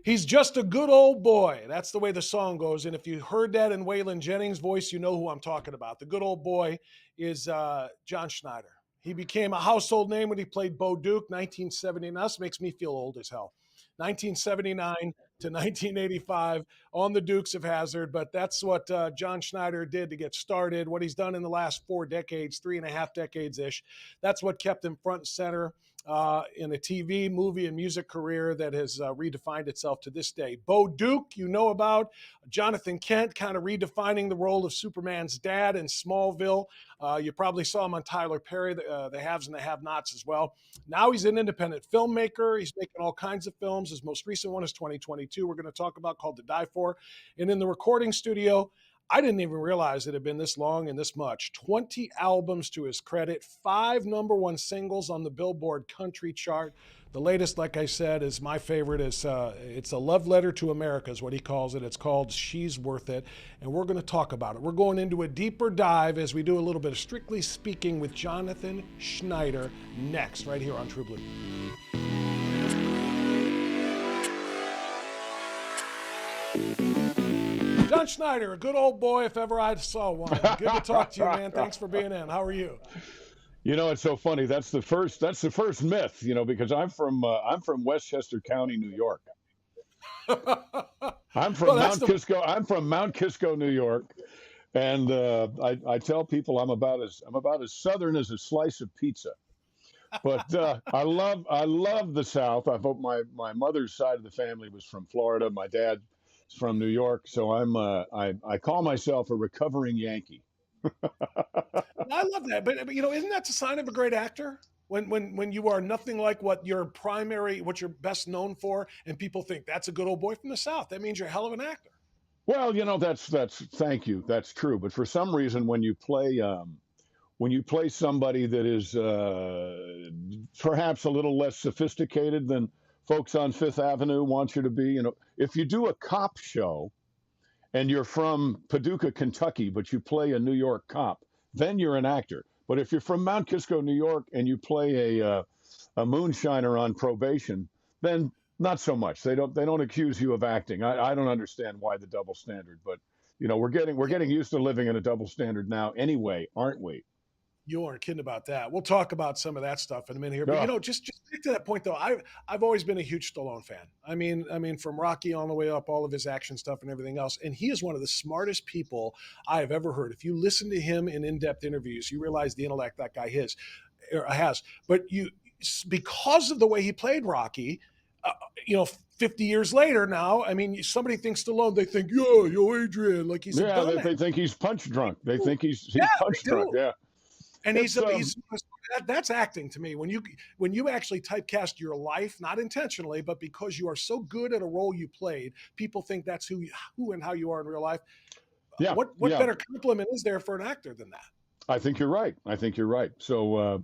He's just a good old boy. That's the way the song goes. And if you heard that in Waylon Jennings' voice, you know who I'm talking about. The good old boy is John Schneider. He became a household name when he played Bo Duke, 1979. This makes me feel old as hell. 1979 to 1985 on the Dukes of Hazzard. But that's what John Schneider did to get started. What he's done in the last 4 decades, 3.5 decades ish. That's what kept him front and center in a TV, movie, and music career that has redefined itself to this day. Bo Duke, you know about. Jonathan Kent, kind of redefining the role of Superman's dad in Smallville. You probably saw him on Tyler Perry, the Haves and the Have-Nots as well. Now he's an independent filmmaker. He's making all kinds of films. His most recent one is 2022. We're going to talk about, called To Die For. And in the recording studio, I didn't even realize it had been this long and this much. 20 albums to his credit, 5 number 1 singles on the Billboard Country chart. The latest, like I said, is my favorite. It's a love letter to America is what he calls it. It's called She's Worth It, and we're going to talk about it. We're going into a deeper dive as we do a little bit of Strictly Speaking with Jonathan Schneider next, right here on True Blue. John Schneider, a good old boy if ever I saw one. Good to talk to you, man. Thanks for being in. How are you? You know, it's so funny. That's the first myth, because I'm from Westchester County, New York. I'm from Mount Kisco. I'm from Mount Kisco, New York. And I tell people I'm about as southern as a slice of pizza. But I love the South. My mother's side of the family was from Florida. My dad from New York, so I call myself a recovering Yankee. I love that, but isn't that the sign of a great actor? When you are nothing like what you're best known for, and people think that's a good old boy from the South, that means you're a hell of an actor. Well, that's thank you. That's true. But for some reason, when you play somebody that is perhaps a little less sophisticated than folks on Fifth Avenue want you to be, if you do a cop show and you're from Paducah, Kentucky, but you play a New York cop, then you're an actor. But if you're from Mount Kisco, New York, and you play a moonshiner on probation, then not so much. They don't accuse you of acting. I don't understand why the double standard, but we're getting used to living in a double standard now anyway, aren't we? You aren't kidding about that. We'll talk about some of that stuff in a minute here. But just back to that point though, I've always been a huge Stallone fan. I mean, from Rocky all the way up, all of his action stuff and everything else. And he is one of the smartest people I have ever heard. If you listen to him in in-depth interviews, you realize the intellect that guy has. But because of the way he played Rocky, 50 years later now, I mean, somebody thinks Stallone, they think, yo, Adrian, like he's they think he's punch drunk. They think he's punch drunk. Yeah. And that's acting to me. When you actually typecast your life, not intentionally, but because you are so good at a role you played, people think that's who and how you are in real life. Yeah. What better compliment is there for an actor than that? I think you're right. So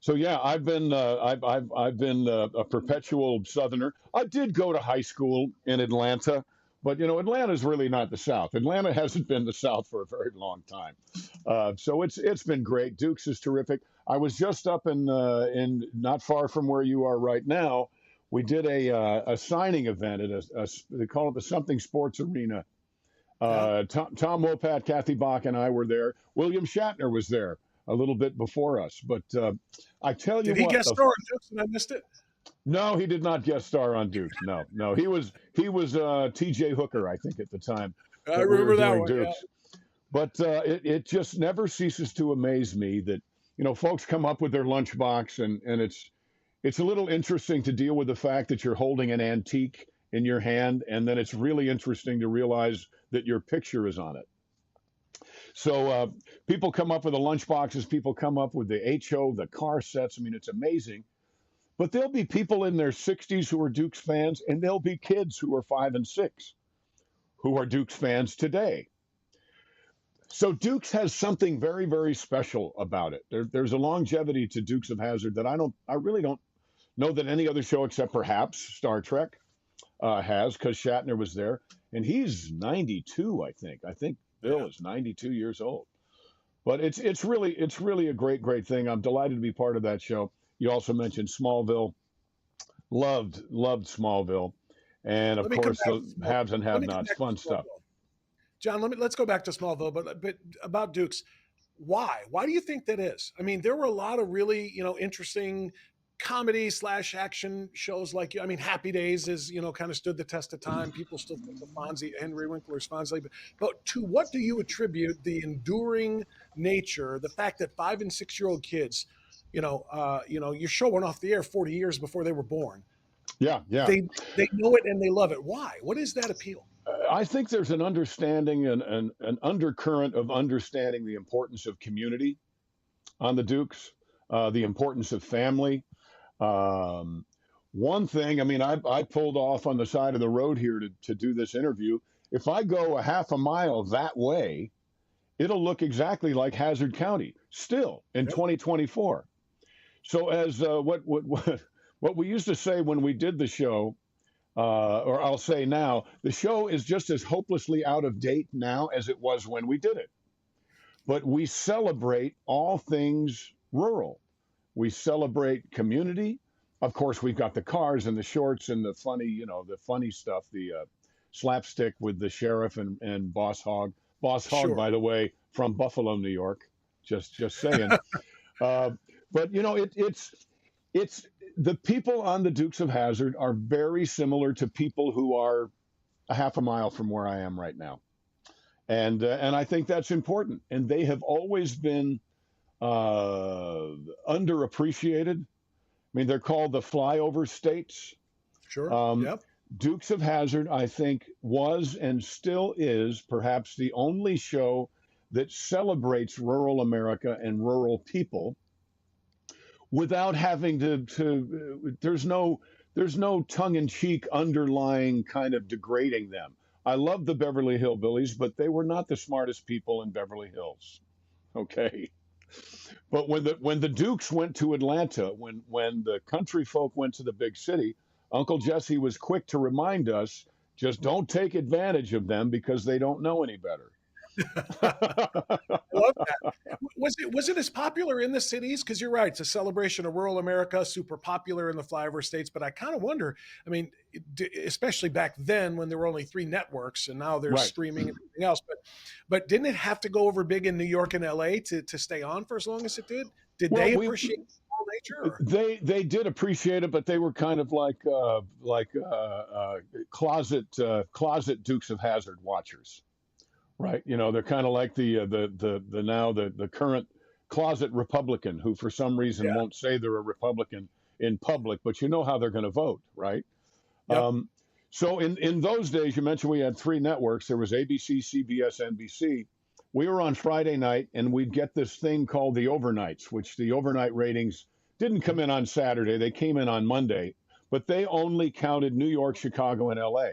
yeah, I've been a perpetual Southerner. I did go to high school in Atlanta. But Atlanta's really not the South. Atlanta hasn't been the South for a very long time, so it's been great. Dukes is terrific. I was just up in not far from where you are right now. We did a signing event at they call it the Something Sports Arena. Tom Wopat, Kathy Bach, and I were there. William Shatner was there a little bit before us. But I tell you, did he guest star on Dukes and I missed it? No, he did not guest star on Dukes. No, he was T.J. Hooker, I think, at the time. I remember that one. Dukes. Yeah. But it just never ceases to amaze me that folks come up with their lunchbox, and it's a little interesting to deal with the fact that you're holding an antique in your hand, and then it's really interesting to realize that your picture is on it. So people come up with the lunchboxes. People come up with the HO, the car sets. I mean, it's amazing. But there'll be people in their 60s who are Dukes fans, and there'll be kids who are 5 and 6 who are Dukes fans today. So Dukes has something very, very special about it. There's a longevity to Dukes of Hazzard that I really don't know that any other show except perhaps Star Trek has, because Shatner was there, and he's 92, I think. I think Bill is 92 years old. But it's really a great thing. I'm delighted to be part of that show. You also mentioned Smallville. Loved Smallville. and of Let me come course back the to Smallville. haves and Let me come have-nots, back to fun stuff. Smallville. John, let's go back to Smallville, but about Dukes, why? Why do you think that is? I mean, there were a lot of really interesting comedy slash action shows like I mean, Happy Days is kind of stood the test of time. People still think of Fonzie, Henry Winkler's Fonzie, but to what do you attribute the enduring nature, the fact that 5 and 6 year old kids, your show went off the air 40 years before they were born. Yeah, yeah. They know it and they love it. Why? What is that appeal? I think there's an understanding and an undercurrent of understanding the importance of community on the Dukes, the importance of family. Um, One thing, I mean, I pulled off on the side of the road here to do this interview. If I go a half a mile that way, it'll look exactly like Hazard County still in Yep. 2024. So as what we used to say when we did the show, or I'll say now, the show is just as hopelessly out of date now as it was when we did it. But we celebrate all things rural. We celebrate community. Of course, we've got the cars and the shorts and the funny, the funny stuff, the slapstick with the sheriff and Boss Hogg. Boss Hogg, Sure. by the way, from Buffalo, New York. Just saying. uh, but it's the people on the Dukes of Hazzard are very similar to people who are a half a mile from where I am right now, and I think that's important. And they have always been underappreciated. I mean, they're called the flyover states. Sure. Um, Yep. Dukes of Hazzard, I think, was and still is perhaps the only show that celebrates rural America and rural people without having to there's no tongue-in-cheek underlying kind of degrading them. I love the Beverly Hillbillies, but they were not the smartest people in Beverly Hills. Okay. But when the Dukes went to Atlanta, when the country folk went to the big city, Uncle Jesse was quick to remind us, just don't take advantage of them because they don't know any better. I love that. Was it as popular in the cities? Because you're right, it's a celebration of rural America, super popular in the flyover states. But I kind of wonder. I mean, especially back then when there were only 3 networks, and now there's Right. streaming and everything else. But didn't it have to go over big in New York and L.A. to stay on for as long as it did? Did Well, they we appreciate rural nature? Or? they did appreciate it, but they were kind of like closet Dukes of Hazzard watchers, right? They're kind of like the current closet Republican who for some reason Yeah. won't say they're a Republican in public, but you know how they're going to vote, right? Yep. Um, so in those days, you mentioned we had 3 networks. There was ABC, CBS, NBC. We were on Friday night, and we'd get this thing called the overnights, which the overnight ratings didn't come in on Saturday. They came in on Monday, but they only counted New York, Chicago, and LA.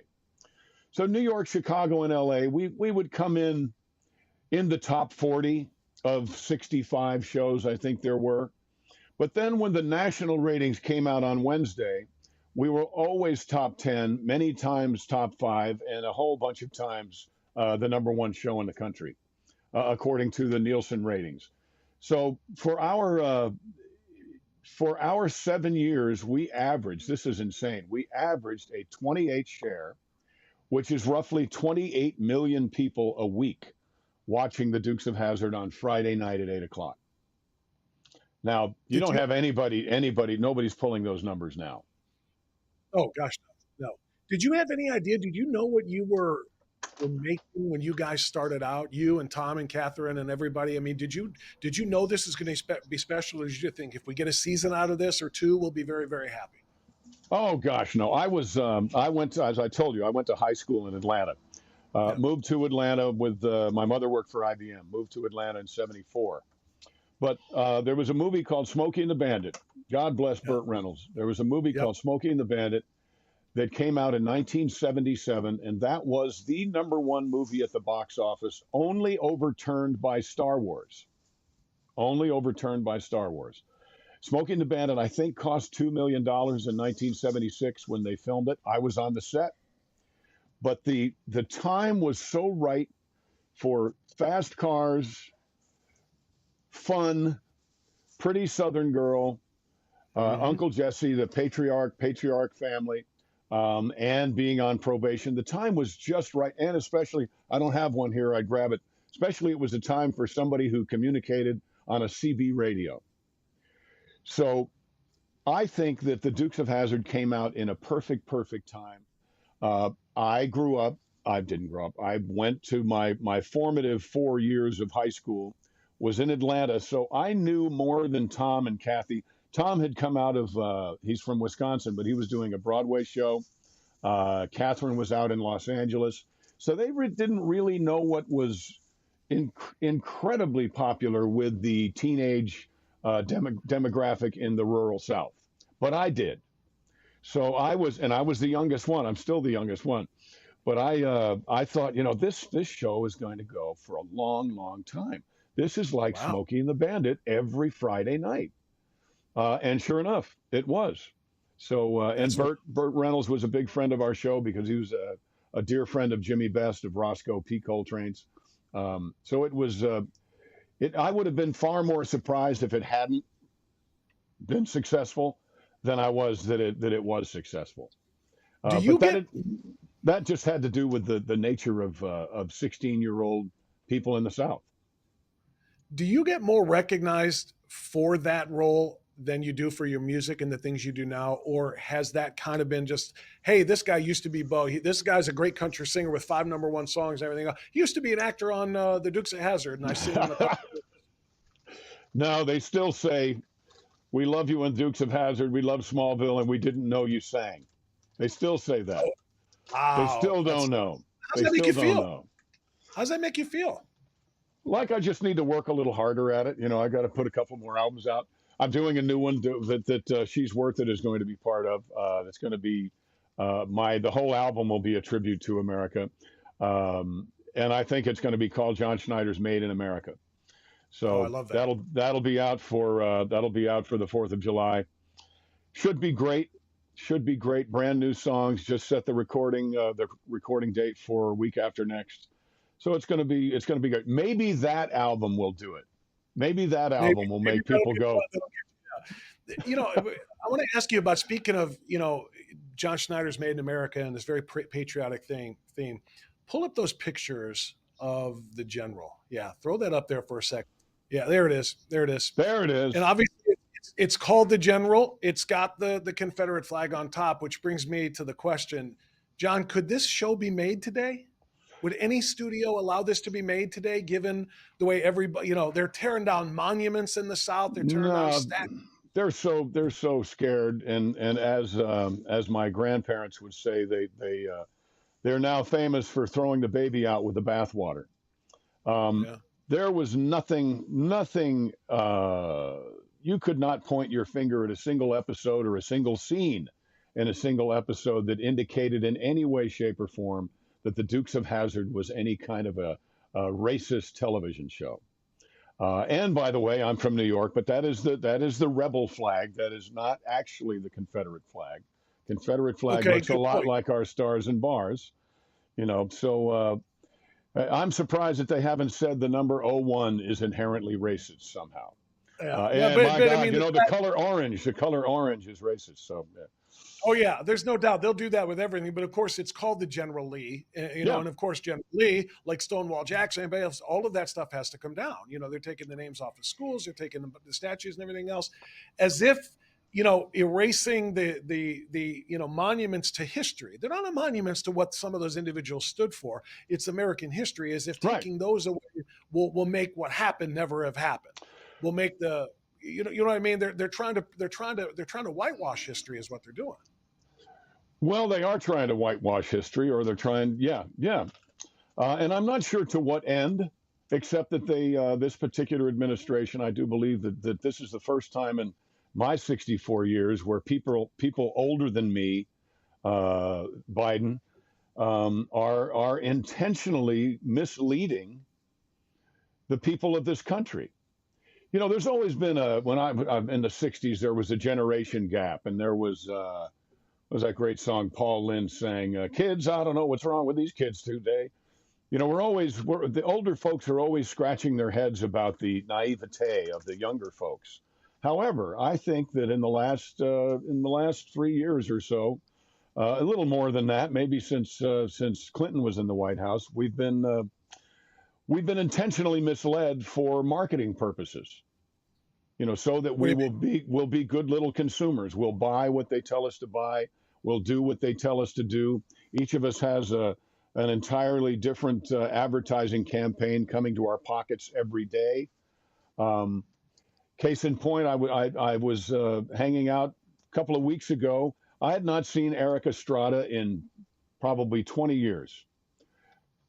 So New York, Chicago, and LA, we would come in the top 40 of 65 shows, I think there were. But then when the national ratings came out on Wednesday, we were always top 10, many times top 5, and a whole bunch of times the #1 show in the country, according to the Nielsen ratings. So for our 7 years, we averaged, this is insane, we averaged a 28 share, which is roughly 28 million people a week watching the Dukes of Hazzard on Friday night at 8 o'clock. Now, you Did don't you? have nobody's pulling those numbers now. Oh gosh, no. Did you have any idea? Did you know what you were making when you guys started out? You and Tom and Catherine and everybody. I mean, did you know this is going to be special, or did you think if we get a season out of this or 2, we'll be very very happy? Oh gosh, no. I went to, as I told you, I went to high school in Atlanta. Yeah. Moved to Atlanta with my mother worked for IBM. Moved to Atlanta in '74. But there was a movie called Smokey and the Bandit. God bless Yep. Burt Reynolds. There was a movie Yep. called Smokey and the Bandit that came out in 1977, and that was the #1 movie at the box office, only overturned by Star Wars. Only overturned by Star Wars. Smokey and the Bandit, I think, cost $2 million in 1976 when they filmed it. I was on the set. But the time was so right for fast cars, fun, pretty Southern girl, Hmm. Uncle Jesse, the patriarch family. and being on probation. The time was just right. And especially, I don't have one here, I'd grab it. Especially, it was a time for somebody who communicated on a CB radio. So I think that the Dukes of Hazzard came out in a perfect time. I grew up. I didn't grow up. I went to my formative 4 years of high school was in Atlanta, so I knew more than Tom and Kathy. Tom had come out of he's from Wisconsin, but he was doing a Broadway show. Catherine was out in Los Angeles, so they didn't really know what was incredibly popular with the teenage demographic in the rural South. But I did. So I was the youngest one. I'm still the youngest one. But I thought, this show is going to go for a long time. This is like Wow. Smokey and the Bandit every Friday night. And sure enough, it was. So, and Burt Reynolds was a big friend of our show because he was a dear friend of Jimmy Best, of Roscoe P. Coltrane's. So it was, I would have been far more surprised if it hadn't been successful than I was that it was successful. Do you but that just had to do with the nature of 16-year-old people in the South. Do you get more recognized for that role than you do for your music and the things you do now? Or has that kind of been just, hey, this guy used to be Bo. This guy's a great country singer with 5 #1 songs and everything else. He used to be an actor on the Dukes of Hazzard, and I see him. No, they still say, we love you in Dukes of Hazzard, we love Smallville, and we didn't know you sang. They still say that. Wow, they still don't know. How's that make you feel? How's that make you feel? Like I just need to work a little harder at it. I got to put a couple more albums out. I'm doing a new one that She's Worth It is going to be part of. That's going to be the whole album will be a tribute to America, and I think it's going to be called John Schneider's Made in America. So I love that. that'll be out for the 4th of July. Should be great. Brand new songs. Just set the recording date for a week after next. So it's going to be good. Maybe that album will do it. Maybe that album will make people go. I want to ask you about, speaking of, John Schneider's Made in America and this very patriotic theme. Pull up those pictures of the general. Yeah, throw that up there for a second. Yeah, there it is. And obviously, it's called the General. It's got the Confederate flag on top, which brings me to the question, John, could this show be made today? Would any studio allow this to be made today, given the way everybody, they're tearing down monuments in the South, they're tearing down statues? They're so scared, and as my grandparents would say, they're now famous for throwing the baby out with the bathwater. There was nothing. You could not point your finger at a single episode or a single scene in a single episode that indicated in any way, shape, or form that the Dukes of Hazzard was any kind of a racist television show. And by the way, I'm from New York, but that is the rebel flag. That is not actually the Confederate flag. Confederate flag looks a lot like our stars and bars, So I'm surprised that they haven't said the number 01 is inherently racist somehow. The color orange is racist. So yeah. Oh yeah, there's no doubt they'll do that with everything. But of course, it's called the General Lee, and of course, General Lee, like Stonewall Jackson, anybody else, all of that stuff has to come down. They're taking the names off of schools, they're taking the statues and everything else, as if erasing the monuments to history. They're not monuments to what some of those individuals stood for. It's American history. As if taking those away will make what happened never have happened. Will make the you know what I mean? They're trying to whitewash history is what they're doing. Well, they are trying to whitewash history, or they're trying, and I'm not sure to what end, except that this particular administration, I do believe that this is the first time in my 64 years where people older than me, Biden, are intentionally misleading the people of this country. There's always been when I'm in the 60s, there was a generation gap, and there was that great song Paul Lynde sang, kids, I don't know what's wrong with these kids today. The older folks are always scratching their heads about the naivete of the younger folks. However, I think that in the last 3 years or so, A little more than that, maybe since Clinton was in the White House. We've been intentionally misled for marketing purposes. So that What do we you mean? will be good little consumers. We'll buy what they tell us to buy. We'll do what they tell us to do. Each of us has an entirely different advertising campaign coming to our pockets every day. Um, Case in point, I was hanging out a couple of weeks ago. I had not seen Eric Estrada in probably 20 years.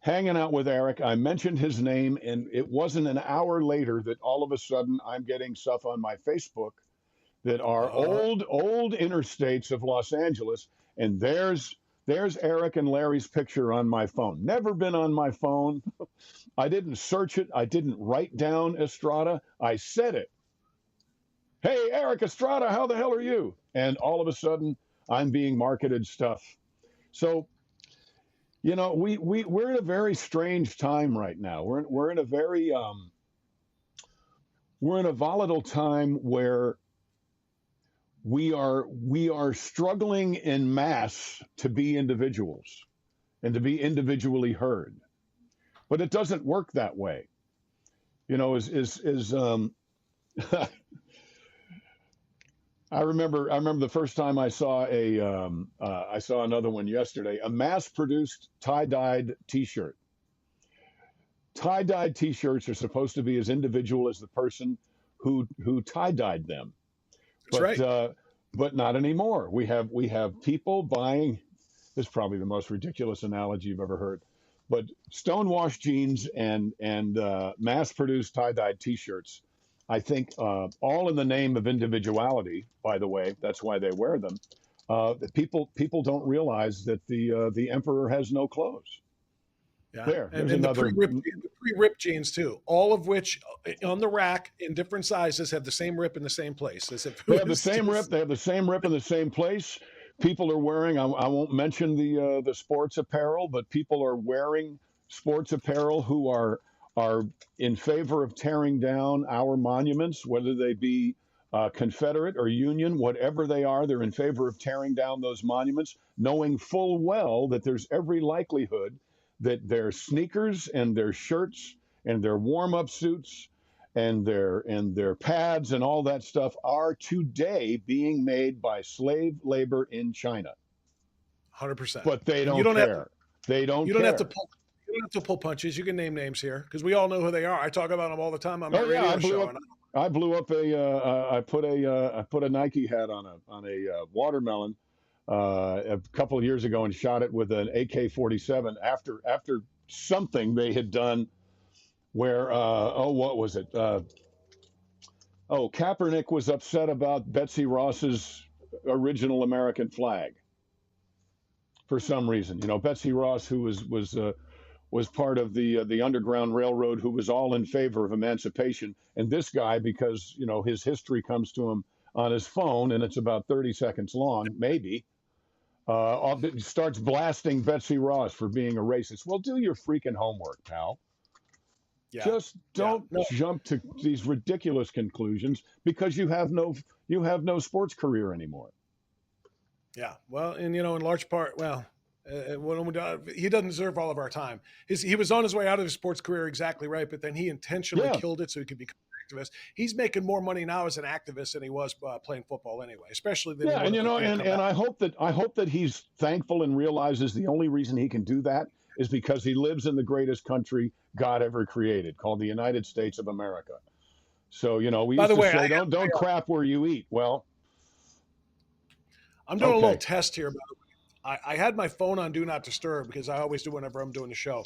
Hanging out with Eric, I mentioned his name, and it wasn't an hour later that all of a sudden I'm getting stuff on my Facebook that are Uh, old interstates of Los Angeles, and there's Eric and Larry's picture on my phone. Never been on my phone. I didn't search it. I didn't write down Estrada. I said it. Hey, Eric Estrada, how the hell are you? And all of a sudden, I'm being marketed stuff. So, we're in a very strange time right now. We're in a very we're in a volatile time where we are struggling in mass to be individuals and to be individually heard. But it doesn't work that way. Is I remember the first time I saw another one yesterday, a mass-produced tie-dyed T-shirt. Tie-dyed T-shirts are supposed to be as individual as the person who tie-dyed them, that's right. but not anymore. We have people buying. This is probably the most ridiculous analogy you've ever heard, but stonewashed jeans and mass-produced tie-dyed T-shirts. I think all in the name of individuality. By the way, that's why they wear them. People don't realize that the emperor has no clothes. Yeah, There's and the another. pre-ripped jeans too, all of which on the rack in different sizes have the same rip in the same place. As if They have the same rip. They have the same rip in the same place. People are wearing. I won't mention the sports apparel, but people are wearing sports apparel who are in favor of tearing down our monuments, whether they be Confederate or Union, whatever they are. They're in favor of tearing down those monuments, knowing full well that there's every likelihood that their sneakers and their shirts and their warm-up suits and their pads and all that stuff are today being made by slave labor in China. 100%. But they don't You don't have to, care. They don't you don't have to care. pull. You don't have to pull punches. You can name names here because we all know who they are. I talk about them all the time on my Oh yeah, radio show. I blew up I put a Nike hat on a watermelon a couple of years ago and shot it with an AK-47 after something they had done where what was it? Kaepernick was upset about Betsy Ross's original American flag for some reason. Betsy Ross, who was part of the Underground Railroad, who was all in favor of emancipation, and this guy, because his history comes to him on his phone, and it's about 30 seconds long, maybe. Starts blasting Betsy Ross for being a racist. Well, do your freaking homework, pal. Yeah. Just don't jump to these ridiculous conclusions because you have no sports career anymore. Yeah. Well, and in large part, he doesn't deserve all of our time. He was on his way out of his sports career, exactly right, but then he intentionally killed it so he could become an activist. He's making more money now as an activist than he was playing football anyway, especially. And I hope that he's thankful and realizes the only reason he can do that is because he lives in the greatest country God ever created, called the United States of America. So we used to say, don't crap where you eat. Well, I'm doing a little test here, by the way. I had my phone on Do Not Disturb because I always do whenever I'm doing the show.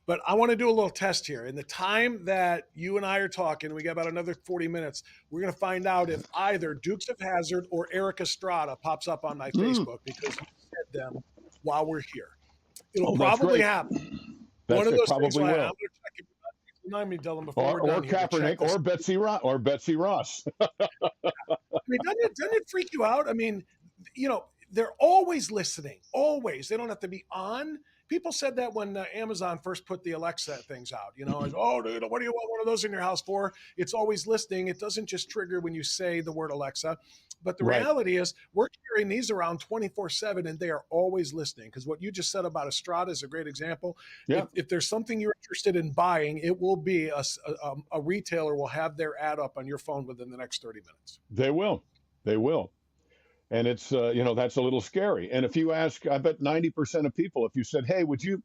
But I want to do a little test here. In the time that you and I are talking, we got about another 40 minutes, we're going to find out if either Dukes of Hazzard or Eric Estrada pops up on my Facebook because you said them while we're here. It'll probably happen. One of those things. I'm going to check it. Remind me, Dylan, before we're done. Or Kaepernick or Betsy Ross. I mean, doesn't it freak you out? I mean, they're always listening. Always. They don't have to be on. People said that when Amazon first put the Alexa things out. Like, oh, dude, what do you want one of those in your house for? It's always listening. It doesn't just trigger when you say the word Alexa. But the Right. reality is, we're carrying these around 24/7, and they are always listening. Because what you just said about Estrada is a great example. Yeah. If there's something you're interested in buying, it will be a retailer will have their ad up on your phone within the next 30 minutes. They will. They will. And it's that's a little scary. And if you ask, I bet 90% of people, if you said, "Hey, would you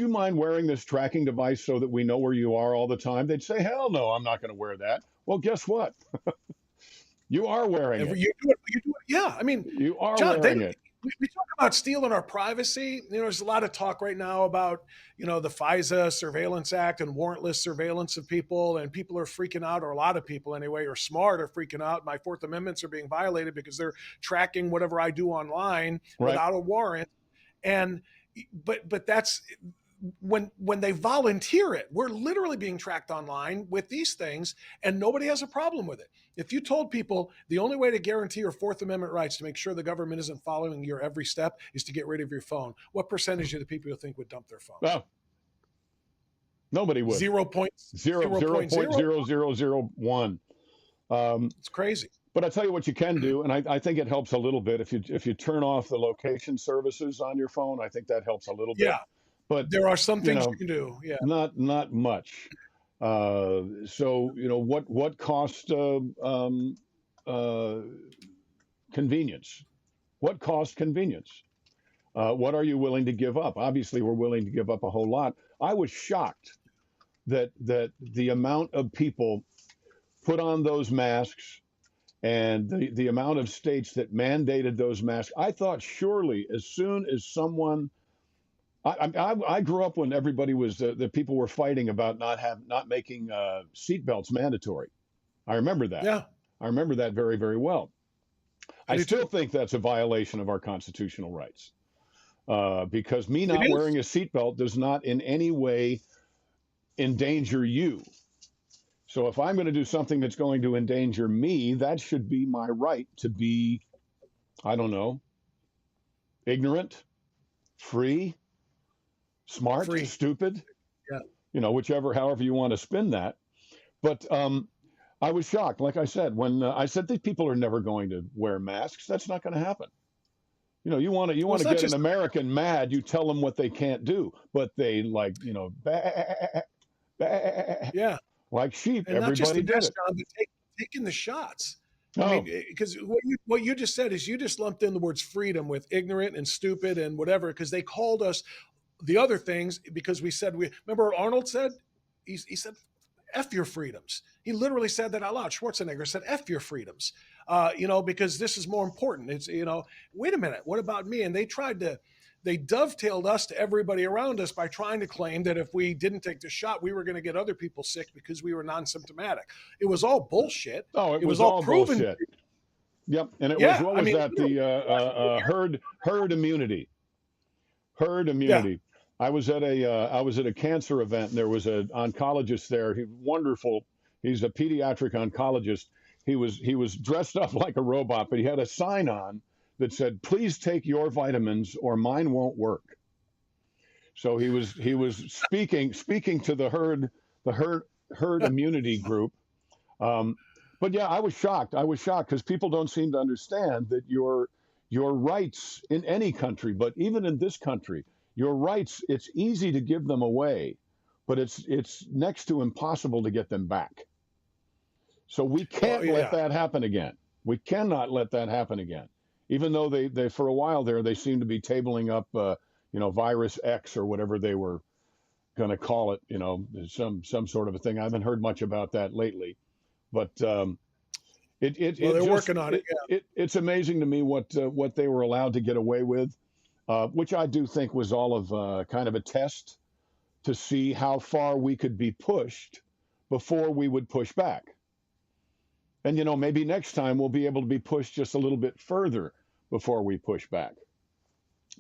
mind wearing this tracking device so that we know where you are all the time?" They'd say, "Hell no, I'm not going to wear that." Well, guess what? You are wearing it. You do it. You do it. Yeah. I mean, You are John, wearing it. we talk about stealing our privacy. There's a lot of talk right now about, the FISA Surveillance Act and warrantless surveillance of people, and people are freaking out, or a lot of people anyway, or smart, are freaking out. My Fourth Amendments are being violated because they're tracking whatever I do online Right. without a warrant. And but that's when they volunteer it. We're literally being tracked online with these things, and nobody has a problem with it. If you told people the only way to guarantee your Fourth Amendment rights, to make sure the government isn't following your every step, is to get rid of your phone, what percentage of the people you think would dump their phones? Well, nobody would. 0.00001. It's crazy. But I tell you what you can do, and I think it helps a little bit if you turn off the location services on your phone. I think that helps a little bit. Yeah, but there are some things you can do. Yeah, not much. So what cost convenience? What cost convenience? What are you willing to give up? Obviously, we're willing to give up a whole lot. I was shocked that the amount of people put on those masks, and the amount of states that mandated those masks. I thought surely as soon as someone, I grew up when everybody was the people were fighting about not making seatbelts mandatory. I remember that. yeah. I remember that very, very well. I do still too. think that's a violation of our constitutional rights, because me not It is. wearing a seatbelt does not in any way endanger you. So if I'm going to do something that's going to endanger me, that should be my right to be, I don't know, ignorant, free, smart, Free. stupid, Yeah. however you want to spin that. But I was shocked, like I said, when I said these people are never going to wear masks. That's not going to happen. You want to it's not get just- an American mad, you tell them what they can't do, but they Yeah. like sheep. And not just Everybody the did desk it. job, but taking the shots. Oh, I mean, because what you just said is you just lumped in the words freedom with ignorant and stupid and whatever, because they called us the other things because we said remember what Arnold said? He said, F your freedoms. He literally said that out loud. Schwarzenegger said, F your freedoms, because this is more important. It's, wait a minute, what about me? And they dovetailed us to everybody around us by trying to claim that if we didn't take the shot, we were going to get other people sick because we were non-symptomatic. It was all bullshit. oh, it It was was all all proven. bullshit. Yep, and it Yeah, was what I was mean, that? The herd immunity. Herd immunity. I was at a cancer event, and there was an oncologist there. He wonderful. He's a pediatric oncologist. He was dressed up like a robot, but he had a sign on that said, "Please take your vitamins, or mine won't work." So he was speaking to the herd immunity group. But yeah, I was shocked. I was shocked because people don't seem to understand that your rights in any country, but even in this country, your rights, it's easy to give them away, but it's next to impossible to get them back. So we can't let that happen again. We cannot let that happen again. Even though they for a while there, they seemed to be tabling up, virus X or whatever they were going to call it, some sort of a thing. I haven't heard much about that lately, but they're working on it. It's amazing to me what they were allowed to get away with, which I do think was all of kind of a test to see how far we could be pushed before we would push back. And maybe next time we'll be able to be pushed just a little bit further before we push back.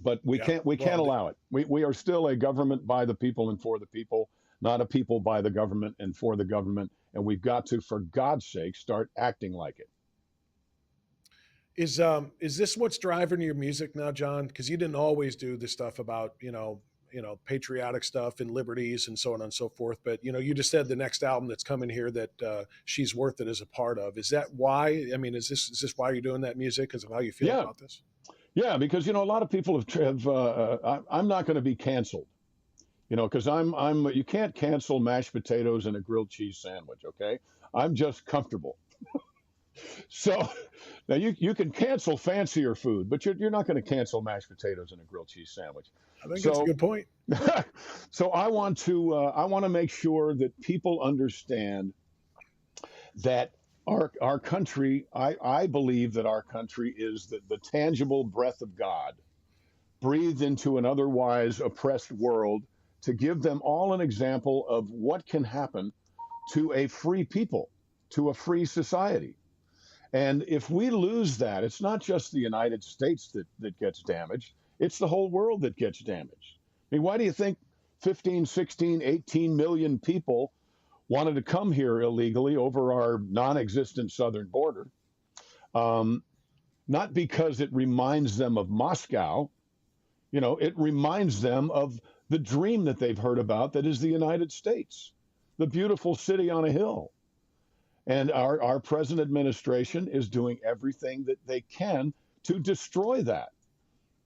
But we can't allow it. We are still a government by the people and for the people, not a people by the government and for the government. And we've got to, for God's sake, start acting like it. Is this what's driving your music now, John? Because you didn't always do the stuff about patriotic stuff and liberties and so on and so forth. But you just said the next album that's coming here that She's Worth It is a part of. Is that why? I mean, is this why you're doing that music? Because of how you feel Yeah, about this? yeah, because a lot of people I'm not going to be canceled, because you can't cancel mashed potatoes and a grilled cheese sandwich. Okay, I'm just comfortable. So now you can cancel fancier food, but you're not going to cancel mashed potatoes and a grilled cheese sandwich. I think that's a So good point. so I want to make sure that people understand that our country, I believe that our country is the tangible breath of God breathed into an otherwise oppressed world to give them all an example of what can happen to a free people, to a free society. And if we lose that, it's not just the United States that gets damaged, it's the whole world that gets damaged. I mean, why do you think 15, 16, 18 million people wanted to come here illegally over our non existent southern border? Not because it reminds them of Moscow, it reminds them of the dream that they've heard about that is the United States, the beautiful city on a hill. And our present administration is doing everything that they can to destroy that,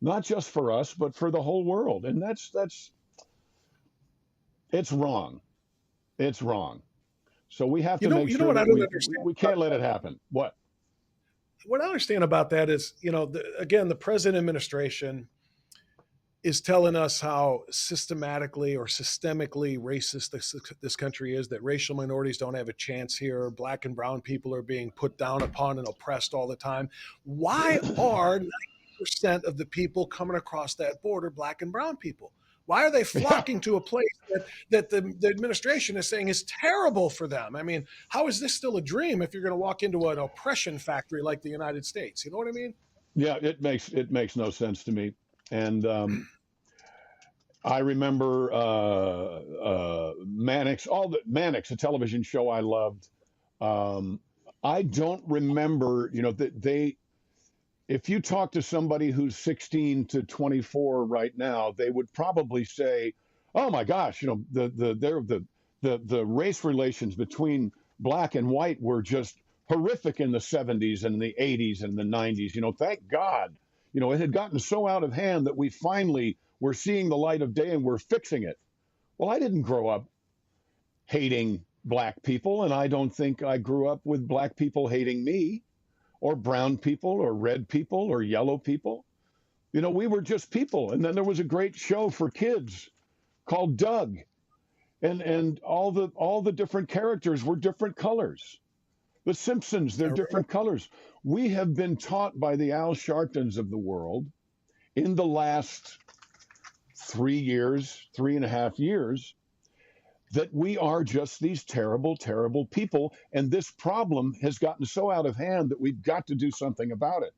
not just for us, but for the whole world. And it's wrong. It's wrong. So we have to make You know sure what I that don't we, understand we about can't let that? it happen. What? What I understand about that is, again, the present administration is telling us how systematically or systemically racist this country is, that racial minorities don't have a chance here. Black and brown people are being put down upon and oppressed all the time. Why are 90% of the people coming across that border black and brown people? Why are they Yeah. flocking to a place that the administration is saying is terrible for them? I mean, how is this still a dream if you're going to walk into an oppression factory like the United States? You know what I mean? Yeah, it makes no sense to me. And I remember Mannix, a television show I loved. Um, I don't remember, that if you talk to somebody who's 16 to 24 right now, they would probably say, "Oh my gosh, the race relations between black and white were just horrific in the 70s and the 80s and the 90s. Thank God, it had gotten so out of hand that we finally were seeing the light of day and we're fixing it." Well, I didn't grow up hating black people, and I don't think I grew up with black people hating me, or brown people, or red people, or yellow people. We were just people. And then there was a great show for kids called Doug, and all the different characters were different colors. The Simpsons, they're different colors. We have been taught by the Al Sharptons of the world in the last 3 years, 3.5 years, that we are just these terrible, terrible people. And this problem has gotten so out of hand that we've got to do something about it.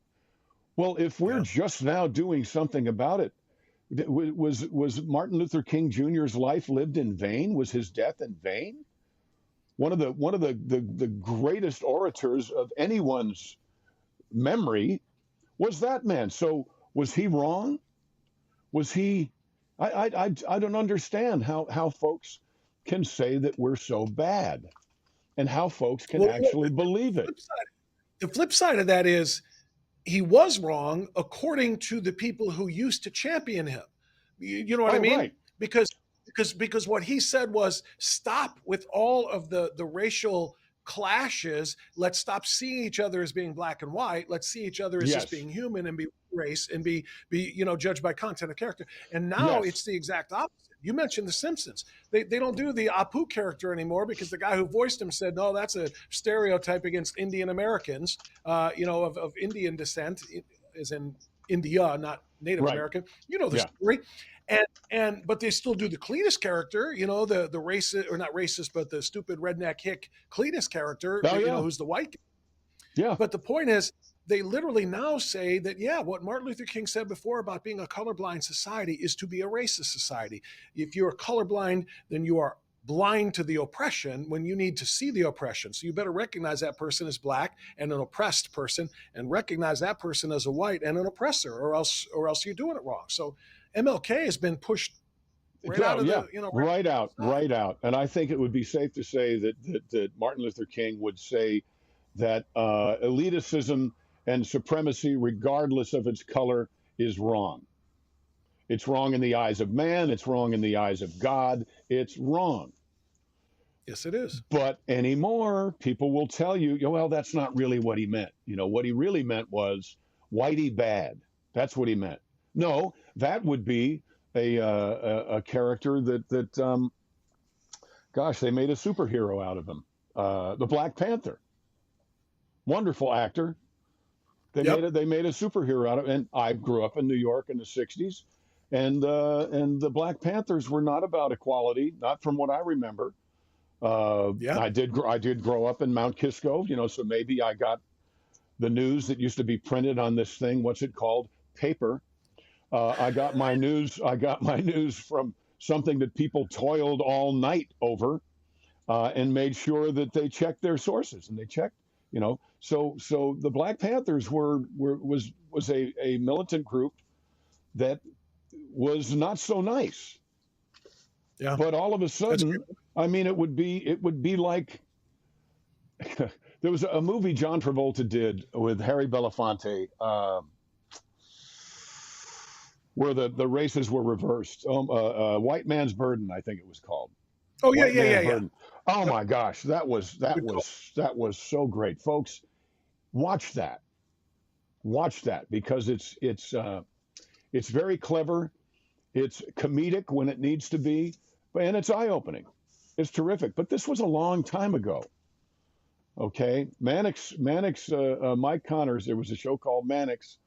Well, if we're Yeah. just now doing something about it, was Martin Luther King Jr.'s life lived in vain? Was his death in vain? One of the greatest orators of anyone's memory was that man. So was he wrong? Was he? I don't understand how folks can say that we're so bad, and how folks can Well, actually believe it. the flip side of that is he was wrong according to the people who used to champion him. You know what I Oh, mean? right. Because because what he said was stop with all of the racial clashes. Let's stop seeing each other as being black and white. Let's see each other as just Yes. being human and be race and be judged by content of character. And now Yes. it's the exact opposite. You mentioned The Simpsons. They don't do the Apu character anymore because the guy who voiced him said, no, that's a stereotype against Indian Americans, of Indian descent, as in India, not Native Right. American. You know the Yeah. story. But they still do the Cletus character, the racist, or not racist, but the stupid redneck hick Cletus character, Oh, yeah. who's the white guy. Yeah. But the point is, they literally now say that, yeah, what Martin Luther King said before about being a colorblind society is to be a racist society. If you're colorblind, then you are blind to the oppression when you need to see the oppression. So you better recognize that person as black and an oppressed person, and recognize that person as a white and an oppressor, or else you're doing it wrong. So MLK has been pushed right out Yeah, of yeah, the, right out, right. right out. And I think it would be safe to say that Martin Luther King would say that elitism and supremacy, regardless of its color, is wrong. It's wrong in the eyes of man. It's wrong in the eyes of God. It's wrong. Yes, it is. But anymore, people will tell you, well, that's not really what he meant. What he really meant was whitey bad. That's what he meant. No, that would be a character that gosh, they made a superhero out of him. The Black Panther, wonderful actor. Yep. They made a superhero out of, and I grew up in New York in the '60s, and the Black Panthers were not about equality, not from what I remember. Yeah. I did grow up in Mount Kisco, so maybe I got the news that used to be printed on this thing. What's it called? Paper. I got my news. I got my news from something that people toiled all night over, and made sure that they checked their sources, and they checked. So the Black Panthers was a militant group that was not so nice. Yeah. But all of a That's sudden, great. I mean, it would be like there was a movie John Travolta did with Harry Belafonte, where the races were reversed. White Man's Burden, I think it was called. Oh, yeah, White yeah, yeah, Man's yeah. Burden. Oh Yep. my gosh, that was Good call. so great, folks. Watch that. Watch that, because it's very clever. It's comedic when it needs to be, and it's eye-opening. It's terrific. But this was a long time ago. Okay, Mannix, Mike Connors. There was a show called Mannix.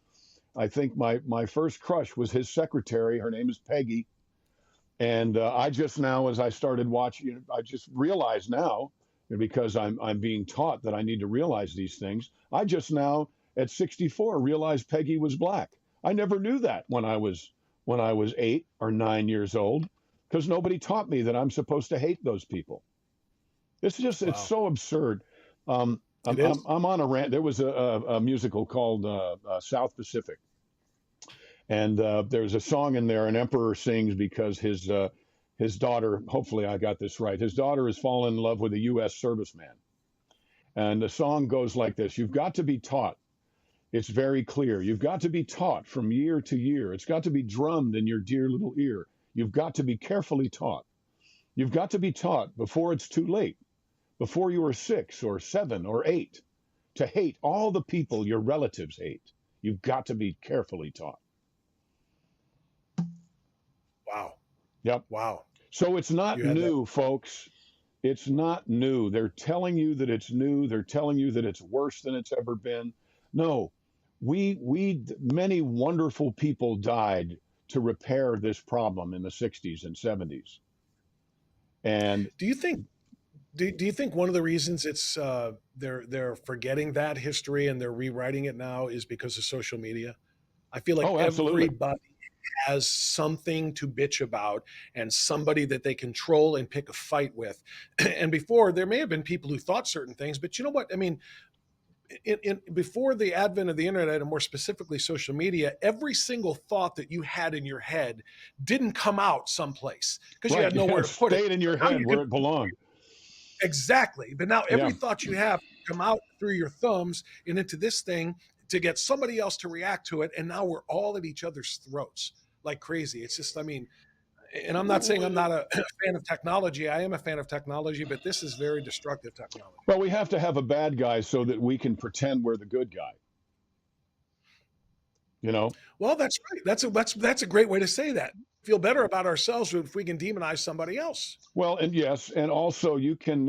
I think my first crush was his secretary. Her name is Peggy. And I just now, as I started watching, I just realized now, because I'm being taught that I need to realize these things. I just now, at 64, realized Peggy was black. I never knew that when I was 8 or 9 years old, because nobody taught me that I'm supposed to hate those people. It's Wow. so absurd. I'm It is. on a rant. There was a musical called South Pacific. And there's a song in there an emperor sings because his daughter, hopefully I got this right, his daughter has fallen in love with a U.S. serviceman. And the song goes like this: you've got to be taught. It's very clear. You've got to be taught from year to year. It's got to be drummed in your dear little ear. You've got to be carefully taught. You've got to be taught before it's too late, before you are 6 or 7 or 8, to hate all the people your relatives hate. You've got to be carefully taught. Wow. Yep. Wow. So it's not You had that. new, folks. It's not new. They're telling you that it's new. They're telling you that it's worse than it's ever been. No, many wonderful people died to repair this problem in the 60s and 70s. And Do you think do you think one of the reasons it's they're forgetting that history and they're rewriting it now is because of social media? I feel like oh, absolutely. everybody has something to bitch about and somebody that they control and pick a fight with. And before, there may have been people who thought certain things, but you know what? I mean, before the advent of the internet, and more specifically social media, every single thought that you had in your head didn't come out someplace because you Right. had Yeah, nowhere to put it. stayed in your Now head you where can it belonged. exactly, but now Yeah. every thought you have come out through your thumbs and into this thing to get somebody else to react to it, and now we're all at each other's throats like crazy. It's just, I mean, and I'm not saying I'm not a fan of technology. I am a fan of technology, but this is very destructive technology. Well, we have to have a bad guy so that we can pretend we're the good guy. You know? Well, that's right. That's a great way to say that. Feel better about ourselves if we can demonize somebody else. Well, and yes, and also you can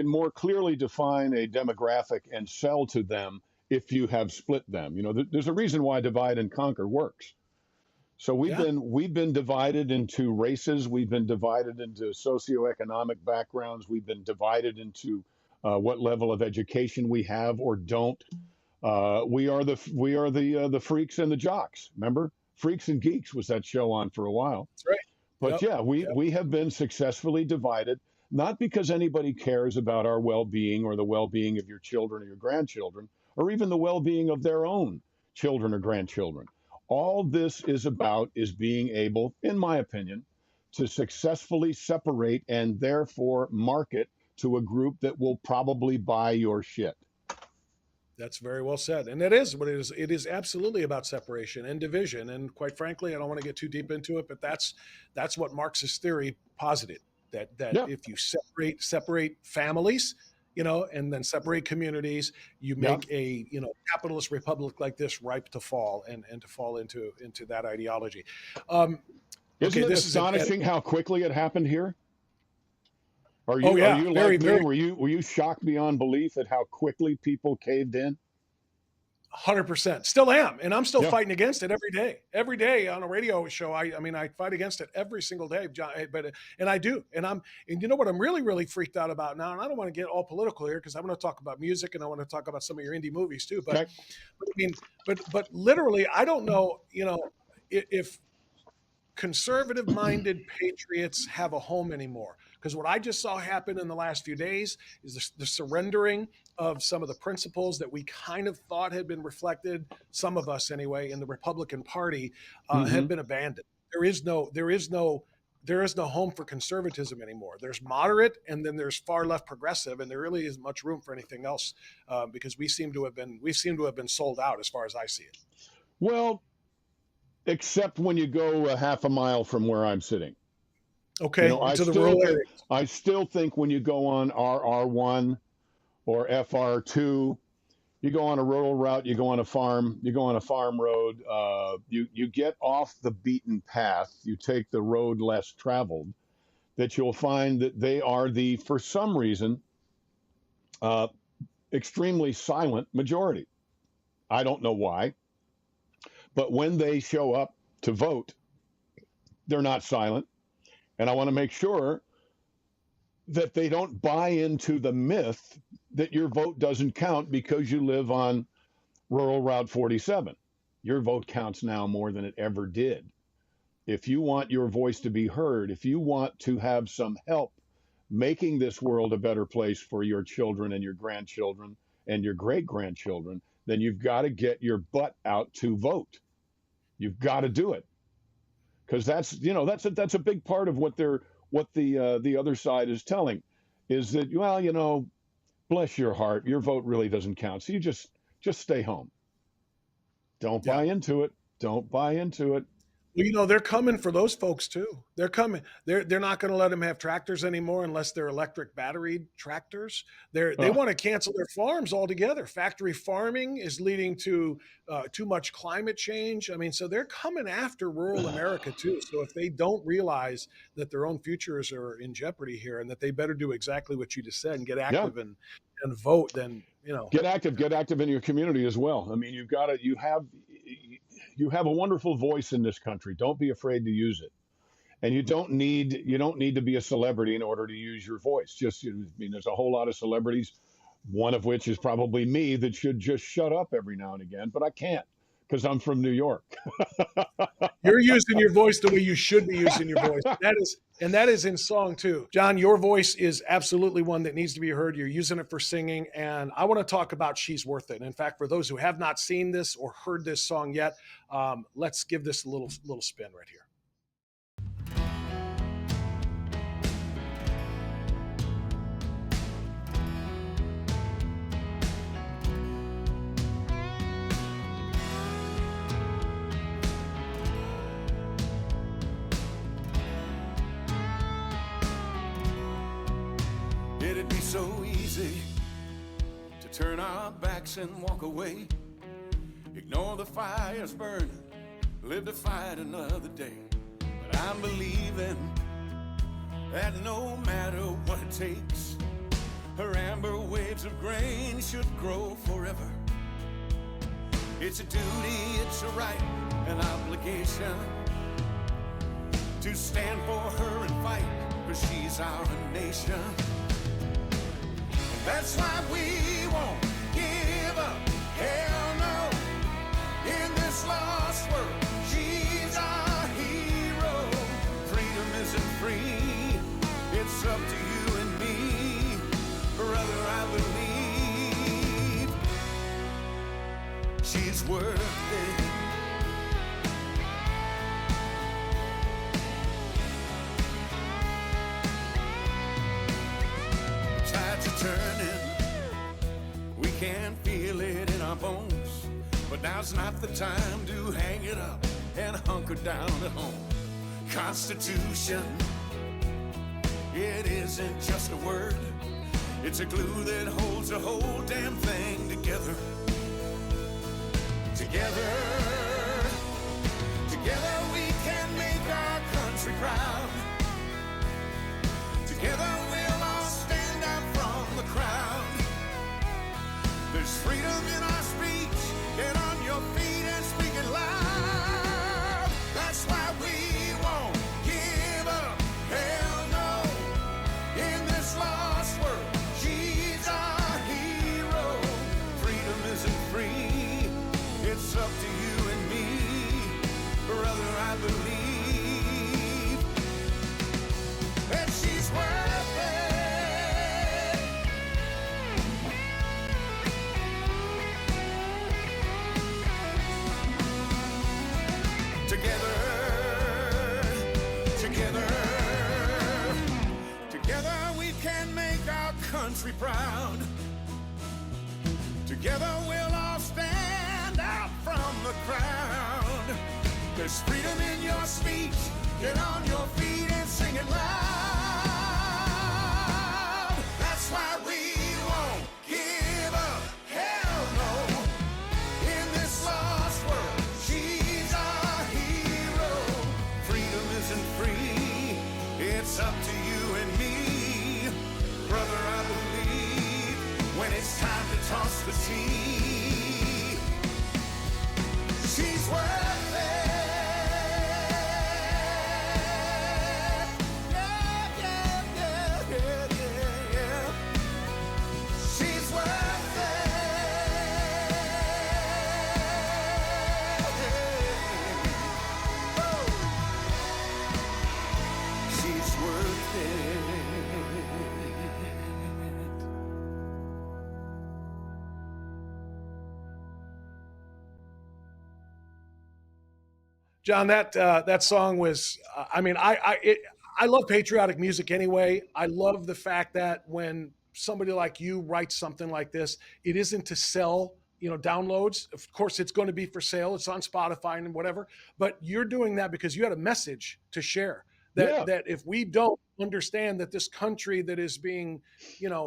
more clearly define a demographic and sell to them if you have split them. There's a reason why divide and conquer works. So Yeah. we've been divided into races. We've been divided into socioeconomic backgrounds. We've been divided into what level of education we have or don't. We are the freaks and the jocks. Remember, Freaks and Geeks was that show on for a while. That's right. But Yep. yeah, we Yep. we have been successfully divided, not because anybody cares about our well-being or the well-being of your children or your grandchildren, or even the well-being of their own children or grandchildren. All this is about is being able, in my opinion, to successfully separate and therefore market to a group that will probably buy your shit. That's very well said. And it is what it is. It is absolutely about separation and division. And quite frankly, I don't want to get too deep into it, but that's what Marxist theory posited, that Yeah, if you separate families, and then separate communities, you yeah. make a, capitalist republic like this ripe to fall and to fall into that ideology. Um, Isn't okay, it this is an astonishing how quickly it happened here? Are oh you are yeah, you very, like me? very Were you shocked beyond belief at how quickly people caved in? 100%. Still am, and I'm still Yeah. fighting against it every day. Every day on a radio show, I mean, I fight against it every single day, John. But and I do, and you know what I'm really, really freaked out about now. And I don't want to get all political here because I'm going to talk about music and I want to talk about some of your indie movies too. But, Okay. but I mean, but literally, I don't know, if conservative-minded patriots have a home anymore. Because what I just saw happen in the last few days is the surrendering of some of the principles that we kind of thought had been reflected, some of us anyway, in the Republican Party, Mm-hmm. have been abandoned. There is no home for conservatism anymore. There's moderate, and then there's far left progressive, and there really isn't much room for anything else because we seem to have been sold out as far as I see it. Well, except when you go a half a mile from where I'm sitting. You Okay, know, I into the still rural think areas. I still think when you go on RR1 or FR2, you go on a rural route, you go on a farm, you go on a farm road, you get off the beaten path, you take the road less traveled, that you'll find that they are for some reason, uh, extremely silent majority. I don't know why, but when they show up to vote, they're not silent. And I want to make sure that they don't buy into the myth that your vote doesn't count because you live on rural Route 47. Your vote counts now more than it ever did. If you want your voice to be heard, if you want to have some help making this world a better place for your children and your grandchildren and your great grandchildren, then you've got to get your butt out to vote. You've got to do it because that's a big part of what the other side is telling is that, well, bless your heart, your vote really doesn't count, so you just stay home. Don't Yeah. buy into it. Don't buy into it. Well, they're coming for those folks too. They're coming. They're not going to let them have tractors anymore unless they're electric battery tractors. They Uh, want to cancel their farms altogether. Factory farming is leading to too much climate change. I mean, so they're coming after rural America too. So if they don't realize that their own futures are in jeopardy here and that they better do exactly what you just said and get yeah, active and vote, then get active in your community as well. I mean, you have a wonderful voice in this country. Don't be afraid to use it. And you don't need to be a celebrity in order to use your voice. There's a whole lot of celebrities, one of which is probably me, that should just shut up every now and again, but I can't because I'm from New York. you're using your voice the way you should be using your voice. That is in song too. John, your voice is absolutely one that needs to be heard. You're using it for singing. And I want to talk about She's Worth It. And in fact, for those who have not seen this or heard this song yet, let's give this a little spin right here. It'd be so easy to turn our backs and walk away, ignore the fires burning, live to fight another day. But I'm believing that no matter what it takes, her amber waves of grain should grow forever. It's a duty, it's a right, an obligation to stand for her and fight, for she's our nation. That's why we won't give up, hell no. In this lost world, she's our hero. Freedom turning. We can feel it in our bones, but now's not the time to hang it up and hunker down at home. Constitution, it isn't just a word. It's a glue that holds the whole damn thing together. Together, together we can make our country proud. Together we'll all stand out from the crowd. There's freedom in our speech. Get on your feet and speak it loud. That's why we won't give up. Hell no. In this lost world, she's our hero. Freedom isn't free. It's up to you and me. Brother, I believe that she's worth it. Together, together, together we can make our country proud. Together we'll all stand out from the crowd. There's freedom in your speech. Get on your feet and sing it loud. That's why we won't give up. Hell no. In this lost world, she's our hero. Freedom isn't free. It's up to you and me. Brother, I believe when it's time to toss the tea, she's worth it. Yeah, yeah, yeah, yeah, yeah, yeah. She's worth it. Woo. She's worth it. John, that song was. I mean, I love patriotic music anyway. I love the fact that when somebody like you writes something like this, it isn't to sell, downloads. Of course, it's going to be for sale. It's on Spotify and whatever. But you're doing that because you had a message to share. That if we don't understand that this country that is being,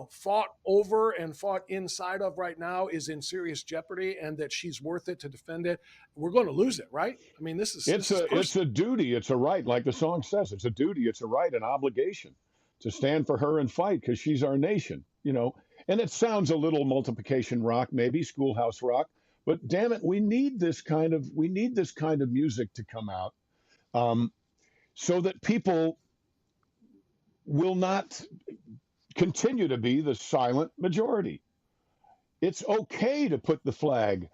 fought over and fought inside of right now is in serious jeopardy, and that she's worth it to defend it, we're going to lose it, right? I mean, it's a duty, it's a right, like the song says. It's a duty, it's a right, an obligation to stand for her and fight because she's our nation, And it sounds a little multiplication rock, maybe schoolhouse rock, but damn it, we need this kind of music to come out. So that people will not continue to be the silent majority. It's okay to put the flag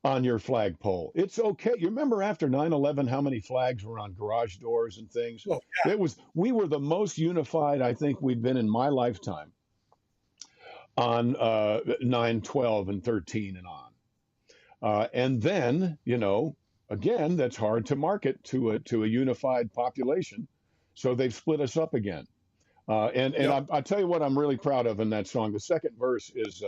on your flagpole. It's okay. You remember after 9/11 how many flags were on garage doors and things? Oh, yeah. We were the most unified I think we've been in my lifetime on 9/12 and 13 and on. And then, again, that's hard to market to a unified population, so they've split us up again. And I tell you what, I'm really proud of in that song. The second verse is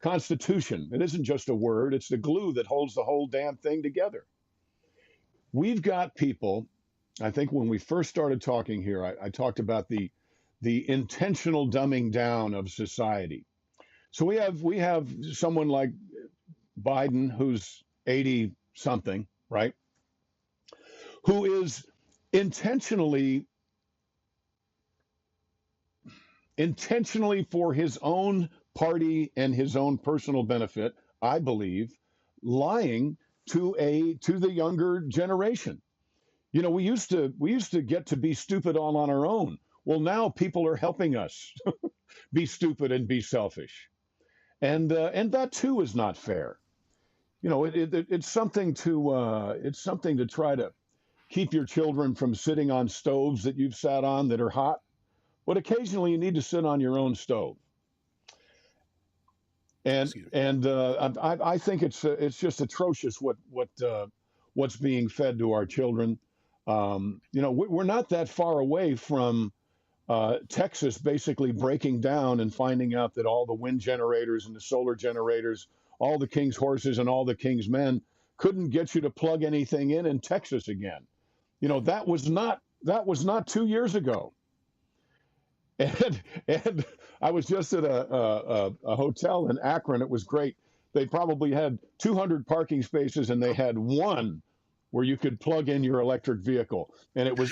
Constitution. It isn't just a word; it's the glue that holds the whole damn thing together. We've got people. I think when we first started talking here, I talked about the intentional dumbing down of society. So we have someone like Biden, who's 80 something, right? Who is intentionally for his own party and his own personal benefit, I believe, lying to the younger generation. We used to get to be stupid all on our own. Well, now people are helping us be stupid and be selfish. And that too is not fair. It's something to try to keep your children from sitting on stoves that you've sat on that are hot, but occasionally you need to sit on your own stove. And I think it's just atrocious what's being fed to our children. We're not that far away from Texas basically breaking down and finding out that all the wind generators and the solar generators, all the king's horses and all the king's men couldn't get you to plug anything in Texas again. You know, that was not 2 years ago. And I was just at a hotel in Akron. It was great. They probably had 200 parking spaces, and they had one where you could plug in your electric vehicle, and it was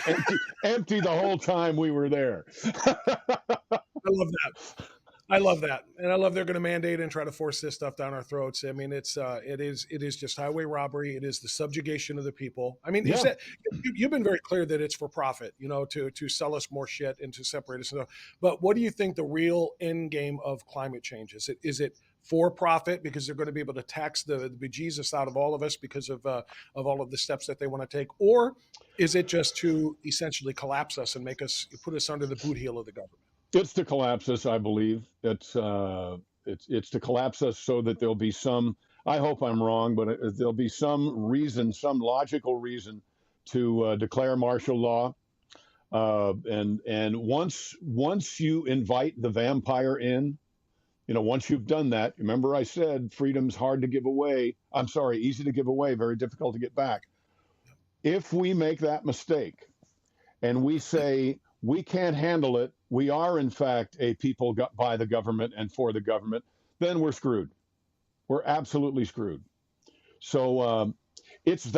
empty the whole time we were there. I love that. I love that, and I love they're going to mandate and try to force this stuff down our throats. I mean, it is just highway robbery. It is the subjugation of the people. I mean, Yeah. you've been very clear that it's for profit, you know, to sell us more shit and to separate us. But what do you think the real end game of climate change is? Is it for profit because they're going to be able to tax the bejesus out of all of us because of all of the steps that they want to take, or is it just to essentially collapse us and put us under the boot heel of the government? It's to collapse us, I believe. It's to collapse us so that there'll be some. I hope I'm wrong, but there'll be some reason, some logical reason, to declare martial law. And once you invite the vampire in, you know, once you've done that, remember I said freedom's hard to give away. I'm sorry, easy to give away, very difficult to get back. If we make that mistake and we say we can't handle it, we are in fact a people by the government and for the government, then we're screwed. We're absolutely screwed. So it's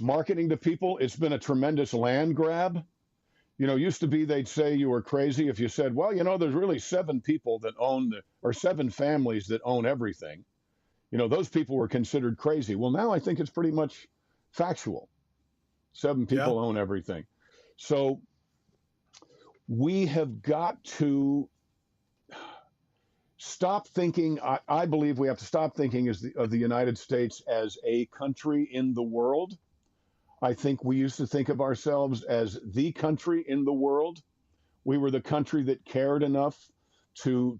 marketing to people. It's been a tremendous land grab. You know, used to be they'd say you were crazy if you said, well, you know, there's really 7 people that or 7 families that own everything. You know, those people were considered crazy. Well, now I think it's pretty much factual. 7 people own everything. So we have got to stop thinking. I believe we have to stop thinking of the United States as a country in the world. I think we used to think of ourselves as the country in the world. We were the country that cared enough to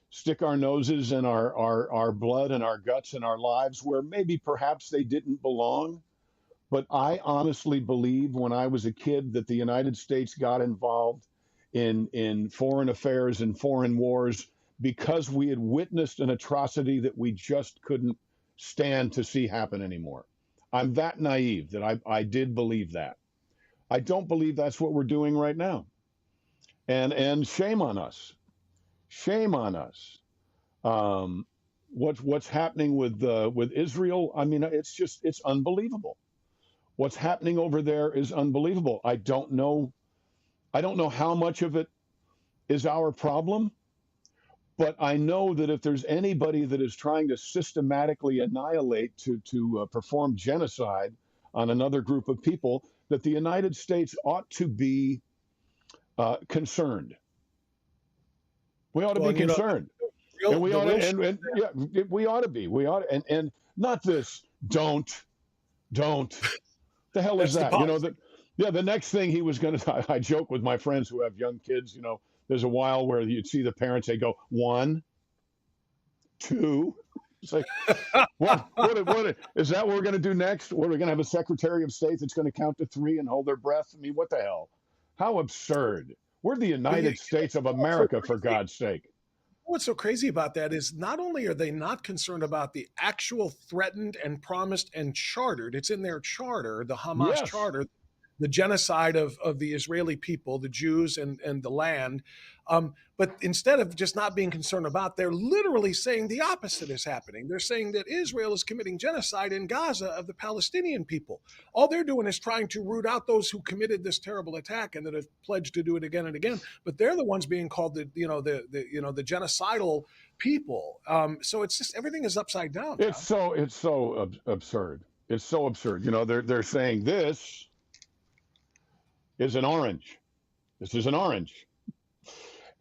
stick our noses in our blood and our guts and our lives where maybe perhaps they didn't belong. But I honestly believe when I was a kid that the United States got involved in foreign affairs and foreign wars because we had witnessed an atrocity that we just couldn't stand to see happen anymore. I'm that naive that I did believe that. I don't believe that's what we're doing right now. And shame on us. Shame on us. What's happening with Israel? I mean, it's unbelievable. What's happening over there is unbelievable. I don't know how much of it is our problem, but I know that if there's anybody that is trying to systematically annihilate, to perform genocide on another group of people, that the United States ought to be concerned. We ought to be concerned. And we ought to, we ought to be. We ought to, and not this. Don't. The hell is that? You know that. Yeah, the next thing he was going to. I joke with my friends who have young kids. You know, there's a while where you'd see the parents. They go 1, 2. It's like, what is that? What we're going to do next? What are we going to have a Secretary of State that's going to count to 3 and hold their breath? I mean, what the hell? How absurd! We're the United States of America, for God's sake. What's so crazy about that is not only are they not concerned about the actual threatened and promised and chartered, it's in their charter, the Hamas charter, the genocide of the Israeli people, the Jews and the land. But instead of just not being concerned about, they're literally saying the opposite is happening. They're saying that Israel is committing genocide in Gaza of the Palestinian people. All they're doing is trying to root out those who committed this terrible attack and that have pledged to do it again and again. But they're the ones being called the genocidal people. So it's just everything is upside down. It's so absurd. It's so absurd. You know, they're saying this is an orange. This is an orange.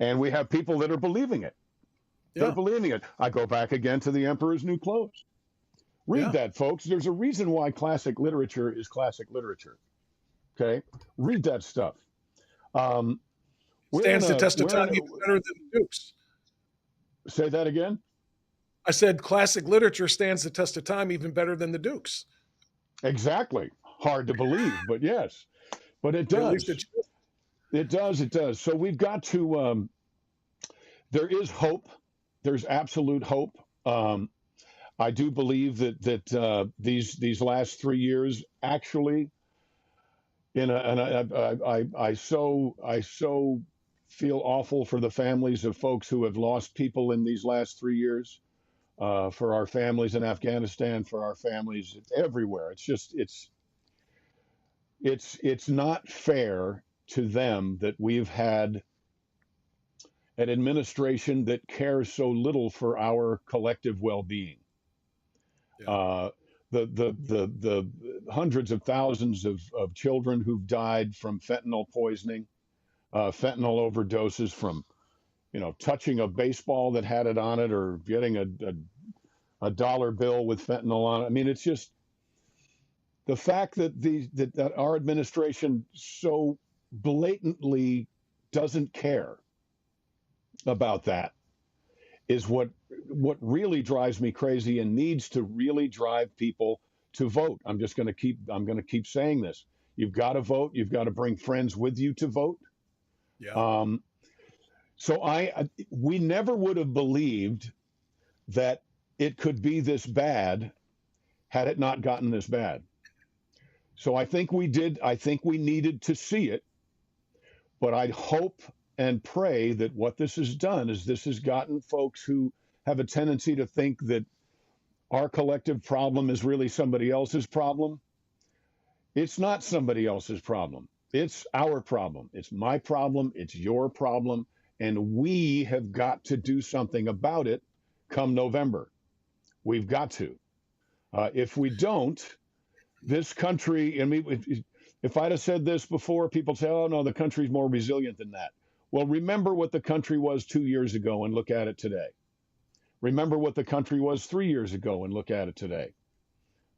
And we have people that are believing it. They're believing it. I go back again to The Emperor's New Clothes. Read that, folks. There's a reason why classic literature is classic literature. Okay? Read that stuff. Stands the test of time even better than the Dukes. Say that again? I said classic literature stands the test of time even better than the Dukes. Exactly. Hard to believe, but yes. But it does. It does. It does. So we've got to. There is hope. There's absolute hope. I do believe that these last 3 years actually, I so feel awful for the families of folks who have lost people in these last 3 years. For our families in Afghanistan, for our families everywhere. It's not fair to them that we've had an administration that cares so little for our collective well-being. Yeah. The hundreds of thousands of children who've died from fentanyl poisoning, fentanyl overdoses from touching a baseball that had it on it, or getting a dollar bill with fentanyl on it. I mean, it's just the fact that that our administration so blatantly doesn't care about that is what really drives me crazy, and needs to really drive people to vote. I'm going to keep saying this. You've got to vote. You've got to bring friends with you to vote. Yeah. So we never would have believed that it could be this bad had it not gotten this bad. So I think we did. I think we needed to see it, but I hope and pray that what this has done is this has gotten folks who have a tendency to think that our collective problem is really somebody else's problem. It's not somebody else's problem. It's our problem. It's my problem. It's your problem. And we have got to do something about it come November. We've got to. If we don't, this country, if I'd have said this before, people say, oh, no, the country's more resilient than that. Well, remember what the country was 2 years ago and look at it today. Remember what the country was 3 years ago and look at it today.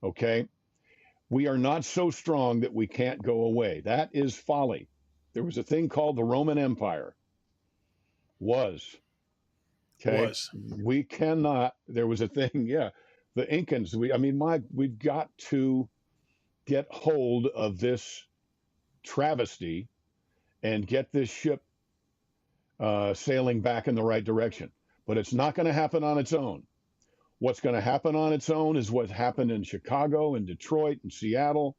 Okay? We are not so strong that we can't go away. That is folly. There was a thing called the Roman Empire. Was. Okay? Was. We cannot. There was a thing, yeah. The Incans. We've got to get hold of this travesty and get this ship sailing back in the right direction. But it's not going to happen on its own. What's going to happen on its own is what happened in Chicago and Detroit and Seattle,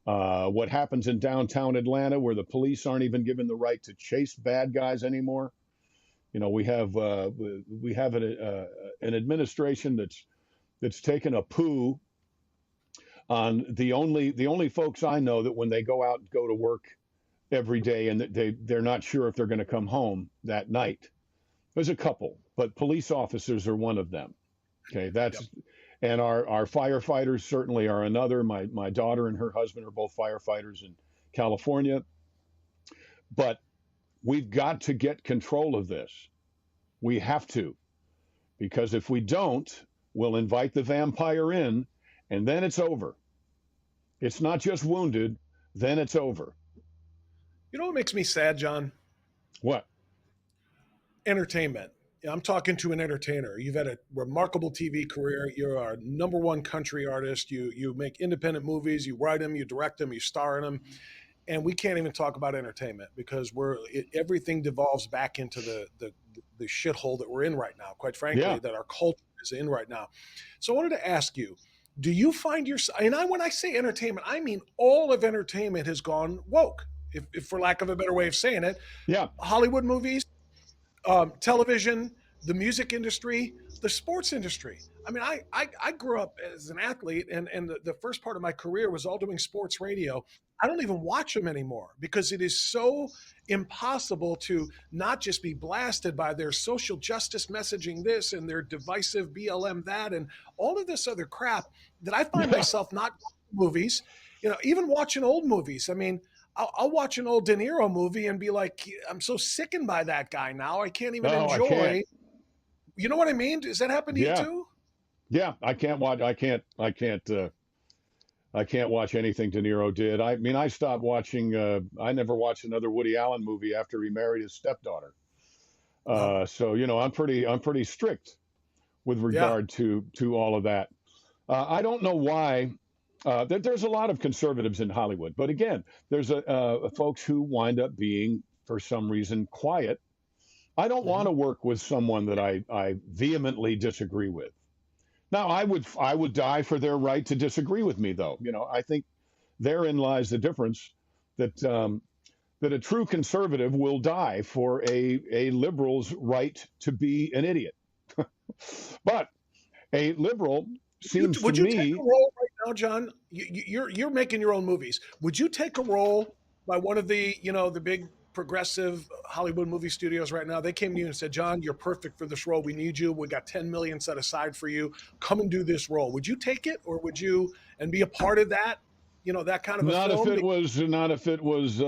what happens in downtown Atlanta, where the police aren't even given the right to chase bad guys anymore. We have an administration that's taken a poo on the only folks I know that when they go to work every day and they're not sure if they're going to come home that night. There's a couple, but police officers are one of them. Okay, and our firefighters certainly are another. My daughter and her husband are both firefighters in California. But we've got to get control of this. We have to, because if we don't, we'll invite the vampire in, and then it's over. It's not just wounded, then it's over. You know what makes me sad, John? What? Entertainment. I'm talking to an entertainer. You've had a remarkable TV career. You're our number one country artist. You make independent movies. You write them. You direct them. You star in them. And we can't even talk about entertainment because everything devolves back into the shithole that we're in right now, quite frankly, that our culture is in right now. So I wanted to ask you, do you find yourself, when I say entertainment, I mean all of entertainment has gone woke, if for lack of a better way of saying it. Yeah. Hollywood movies, television, the music industry, the sports industry. I grew up as an athlete, and the first part of my career was all doing sports radio. I don't even watch them anymore because it is so impossible to not just be blasted by their social justice messaging this and their divisive BLM that and all of this other crap that I find myself not watching movies, even watching old movies. I'll watch an old De Niro movie and be like, I'm so sickened by that guy now. I can't even enjoy. Can't. You know what I mean? Does that happen to you too? Yeah, I can't watch. I can't watch anything De Niro did. I stopped watching. I never watched another Woody Allen movie after he married his stepdaughter. So I'm pretty strict with regard to all of that. I don't know why. There's a lot of conservatives in Hollywood, but again, there's folks who wind up being for some reason, quiet. I don't want to work with someone that I vehemently disagree with. Now, I would die for their right to disagree with me, though. I think therein lies the difference, that that a true conservative will die for a liberal's right to be an idiot. But a liberal seems would to you me. take a role right now, John? You're making your own movies. Would you take a role by one of the the big progressive Hollywood movie studios right now? They came to you and said, John, you're perfect for this role. We need you. We got 10 million set aside for you. Come and do this role. Would you take it, or would you and be a part of that? That kind of a Not film? if it was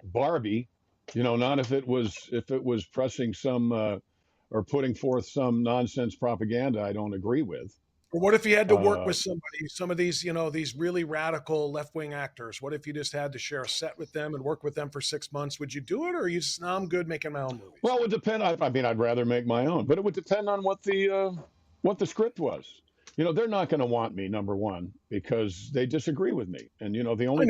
Barbie, not if it was pressing some or putting forth some nonsense propaganda I don't agree with. Or what if you had to work with somebody, some of these, these really radical left-wing actors? What if you just had to share a set with them and work with them for 6 months? Would you do it, or are you just, no, I'm good making my own movies? Well, it would depend. I mean, I'd rather make my own, but it would depend on what the script was. They're not going to want me, number one, because they disagree with me. And, the only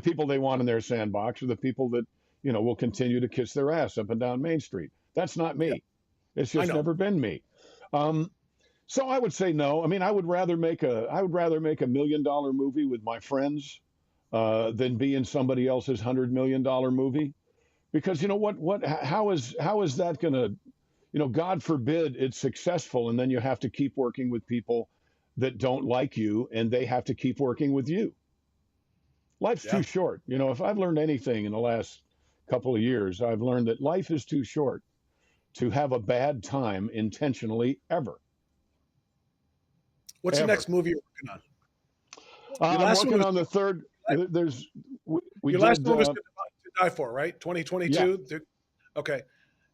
people they want in their sandbox are the people that, will continue to kiss their ass up and down Main Street. That's not me. Yeah. It's just never been me. So I would say no. I mean, I would rather make a $1 million movie with my friends than be in somebody else's $100 million movie, because how is that going to, God forbid it's successful, and then you have to keep working with people that don't like you, and they have to keep working with you. Life's too short. If I've learned anything in the last couple of years, I've learned that life is too short to have a bad time intentionally ever. What's the next movie you're working on? I'm working on the third. Your last movie was To Die For, right? 2022? Yeah. Okay.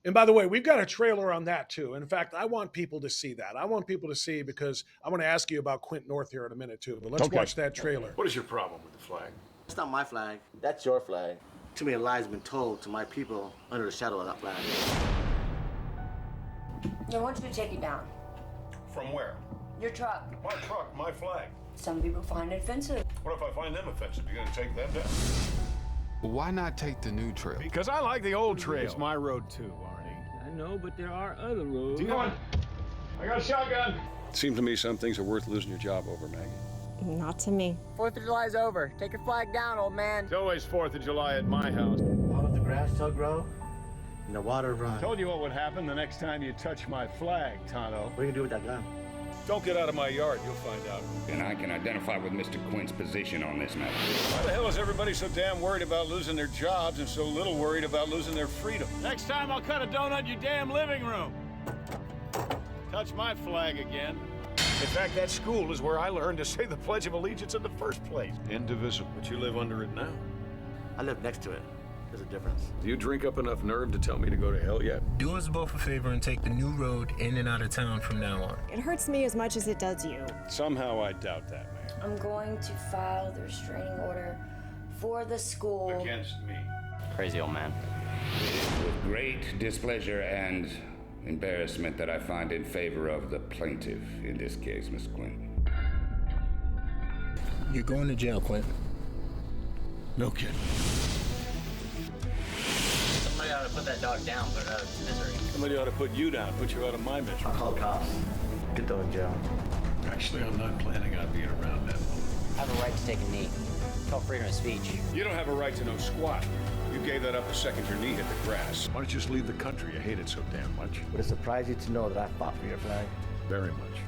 And by the way, we've got a trailer on that too. And in fact, I want people to see that. I want people to see, because I want to ask you about Quint North here in a minute too. But let's watch that trailer. What is your problem with the flag? It's not my flag. That's your flag. Too many lies have been told to my people under the shadow of that flag. I want you to take it down. From where? Your truck. My truck, my flag. Some people find it offensive. What if I find them offensive? You gonna take that down? Why not take the new trail? Because I like the old trail. It's my road too, Arnie. I know, but there are other roads. Come on. I got a shotgun. It seems to me some things are worth losing your job over, Maggie. Not to me. 4th of July's over. Take your flag down, old man. It's always 4th of July at my house. All of the grass shall grow and the water run. Told you what would happen the next time you touch my flag, Tonto. What are you gonna do with that gun? Don't get out of my yard, you'll find out. And I can identify with Mr. Quint's position on this matter. Why the hell is everybody so damn worried about losing their jobs and so little worried about losing their freedom? Next time I'll cut a donut in your damn living room. Touch my flag again. In fact, that school is where I learned to say the Pledge of Allegiance in the first place. Indivisible. But you live under it now. I live next to it. There's a difference. Do you drink up enough nerve to tell me to go to hell yet? Do us both a favor and take the new road in and out of town from now on. It hurts me as much as it does you. Somehow I doubt that, man. I'm going to file the restraining order for the school. Against me. Crazy old man. With great displeasure and embarrassment that I find in favor of the plaintiff in this case, Miss Quint. You're going to jail, Quint. No kidding. Somebody ought to put that dog down, put it out of its misery. Somebody ought to put you down, put you out of my misery. I'll call the cops. Get them in jail. Actually, I'm not planning on being around that long. I have a right to take a knee. It's called freedom of speech. You don't have a right to know squat. You gave that up the second your knee hit the grass. Why don't you just leave the country? You hate it so damn much. Would it surprise you to know that I fought for your flag? Very much.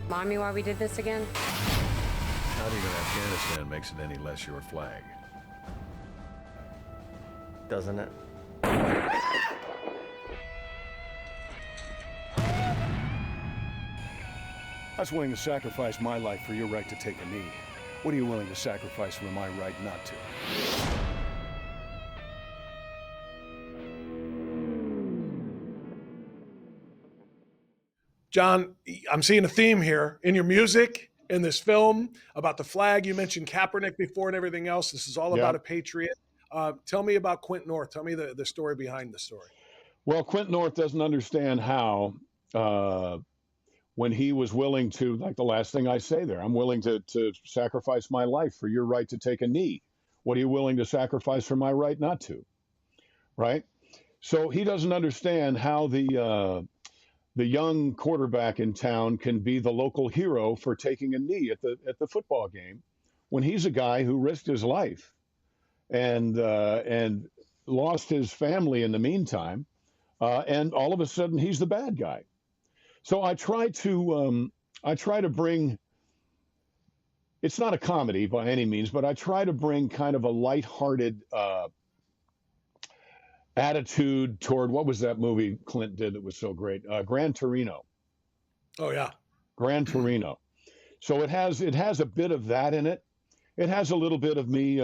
Mommy, why we did this again? Not even Afghanistan makes it any less your flag. Doesn't it? I was willing to sacrifice my life for your right to take a knee. What are you willing to sacrifice for my right not to? John, I'm seeing a theme here in your music, in this film, about the flag. You mentioned Kaepernick before and everything else. This is all about a patriot. Tell me about Quint North. Tell me the story behind the story. Well, Quint North doesn't understand how, when he was willing to, like the last thing I say there, I'm willing to sacrifice my life for your right to take a knee. What are you willing to sacrifice for my right not to? right? So he doesn't understand how the young quarterback in town can be the local hero for taking a knee at the football game when he's a guy who risked his life and lost his family in the meantime, and all of a sudden he's the bad guy. So I try to bring. It's not a comedy by any means, but I try to bring kind of a lighthearted attitude toward what was that movie Clint did that was so great? Gran Torino. Oh yeah, Gran Torino. So it has a bit of that in it. It has a little bit of me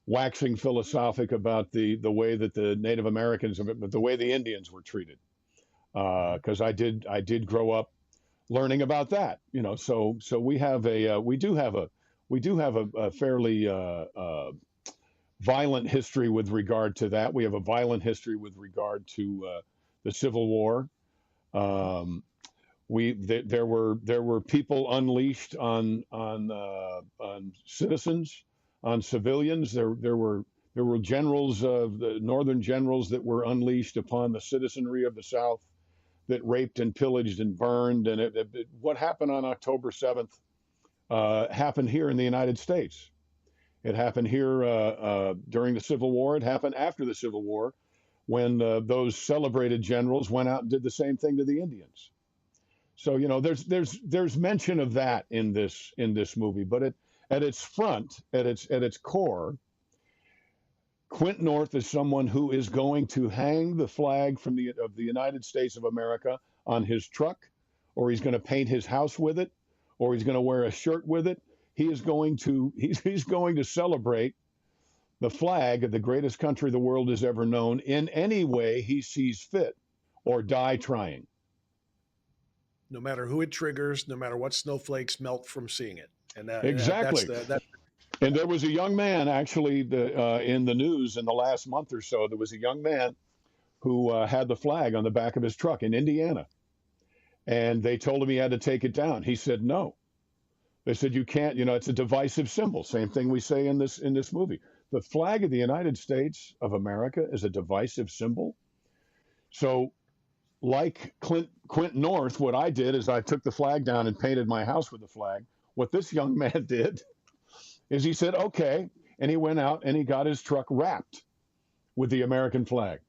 waxing philosophic about the way that the Native Americans, but the way the Indians were treated, because I did grow up learning about that, you know. So we do have a fairly violent history with regard to that. We have a violent history with regard to the Civil War. There were people unleashed on citizens, on civilians. There were generals, the northern generals, that were unleashed upon the citizenry of the South, that raped and pillaged and burned. And what happened on October 7th happened here in the United States. It happened here during the Civil War. It happened after the Civil War, when those celebrated generals went out and did the same thing to the Indians. So, you know, there's mention of that in this movie, but at its front, at its core, Quint North is someone who is going to hang the flag of the United States of America on his truck, or he's going to paint his house with it, or he's going to wear a shirt with it. He's going to celebrate the flag of the greatest country the world has ever known in any way he sees fit, or die trying. No matter who it triggers, no matter what snowflakes melt from seeing it. And exactly. And there was a young man, actually, in the news in the last month or so. There was a young man who had the flag on the back of his truck in Indiana, and they told him he had to take it down. He said no. They said, you can't. You know, it's a divisive symbol. Same thing we say in this movie. The flag of the United States of America is a divisive symbol. So, like Quint North, what I did is I took the flag down and painted my house with the flag. What this young man did is he said, okay, and he went out and he got his truck wrapped with the American flag.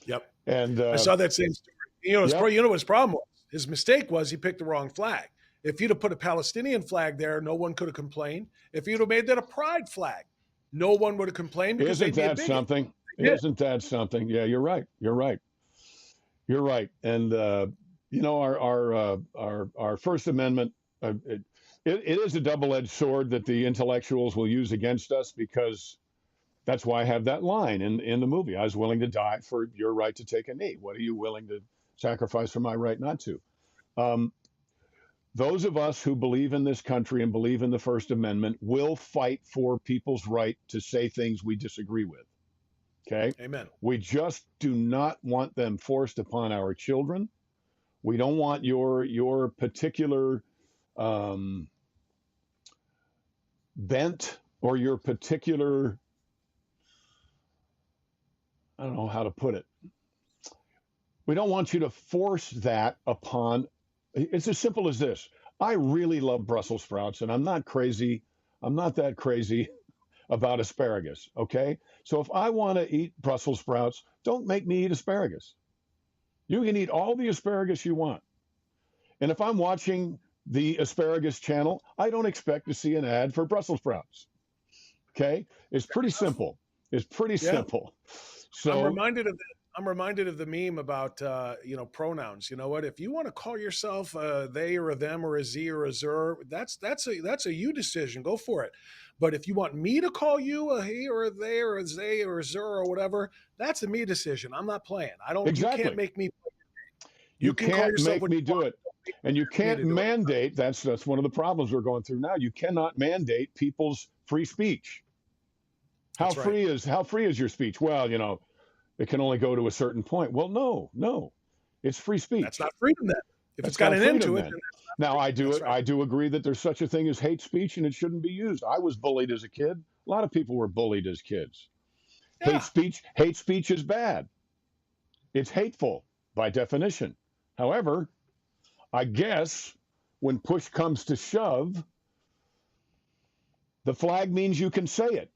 Yep. And I saw that same story. You know, you know what his problem was? His mistake was he picked the wrong flag. If you'd have put a Palestinian flag there, no one could have complained. If you'd have made that a pride flag, no one would have complained. Because isn't that something? Isn't that something? Yeah, you're right. You're right. You're right. And you know, our First Amendment, it is a double-edged sword that the intellectuals will use against us, because that's why I have that line in the movie. I was willing to die for your right to take a knee. What are you willing to sacrifice for my right not to? Those of us who believe in this country and believe in the First Amendment will fight for people's right to say things we disagree with. Okay? Amen. We just do not want them forced upon our children. We don't want your particular bent or your particular, I don't know how to put it. We don't want you to force that upon. It's as simple as this. I really love Brussels sprouts, and I'm not crazy. I'm not that crazy about asparagus, okay? So if I want to eat Brussels sprouts, don't make me eat asparagus. You can eat all the asparagus you want. And if I'm watching the asparagus channel, I don't expect to see an ad for Brussels sprouts, okay? It's pretty simple. It's pretty simple. So I'm reminded of the meme about pronouns. You know what? If you want to call yourself a they or a them or a z or a zer, that's a you decision. Go for it. But if you want me to call you a he or a they or a zay or a zer or whatever, that's a me decision. I'm not playing. I don't. Exactly. You can't make me play. You can't make me do it. And you can't mandate. That's one of the problems we're going through now. You cannot mandate people's free speech. How free is your speech? Well, you know, it can only go to a certain point. Well, no, it's free speech. That's not freedom then. If it's got an end to it. Now, I do agree that there's such a thing as hate speech, and it shouldn't be used. I was bullied as a kid. A lot of people were bullied as kids. Yeah. Hate speech is bad. It's hateful by definition. However, I guess when push comes to shove, the flag means you can say it.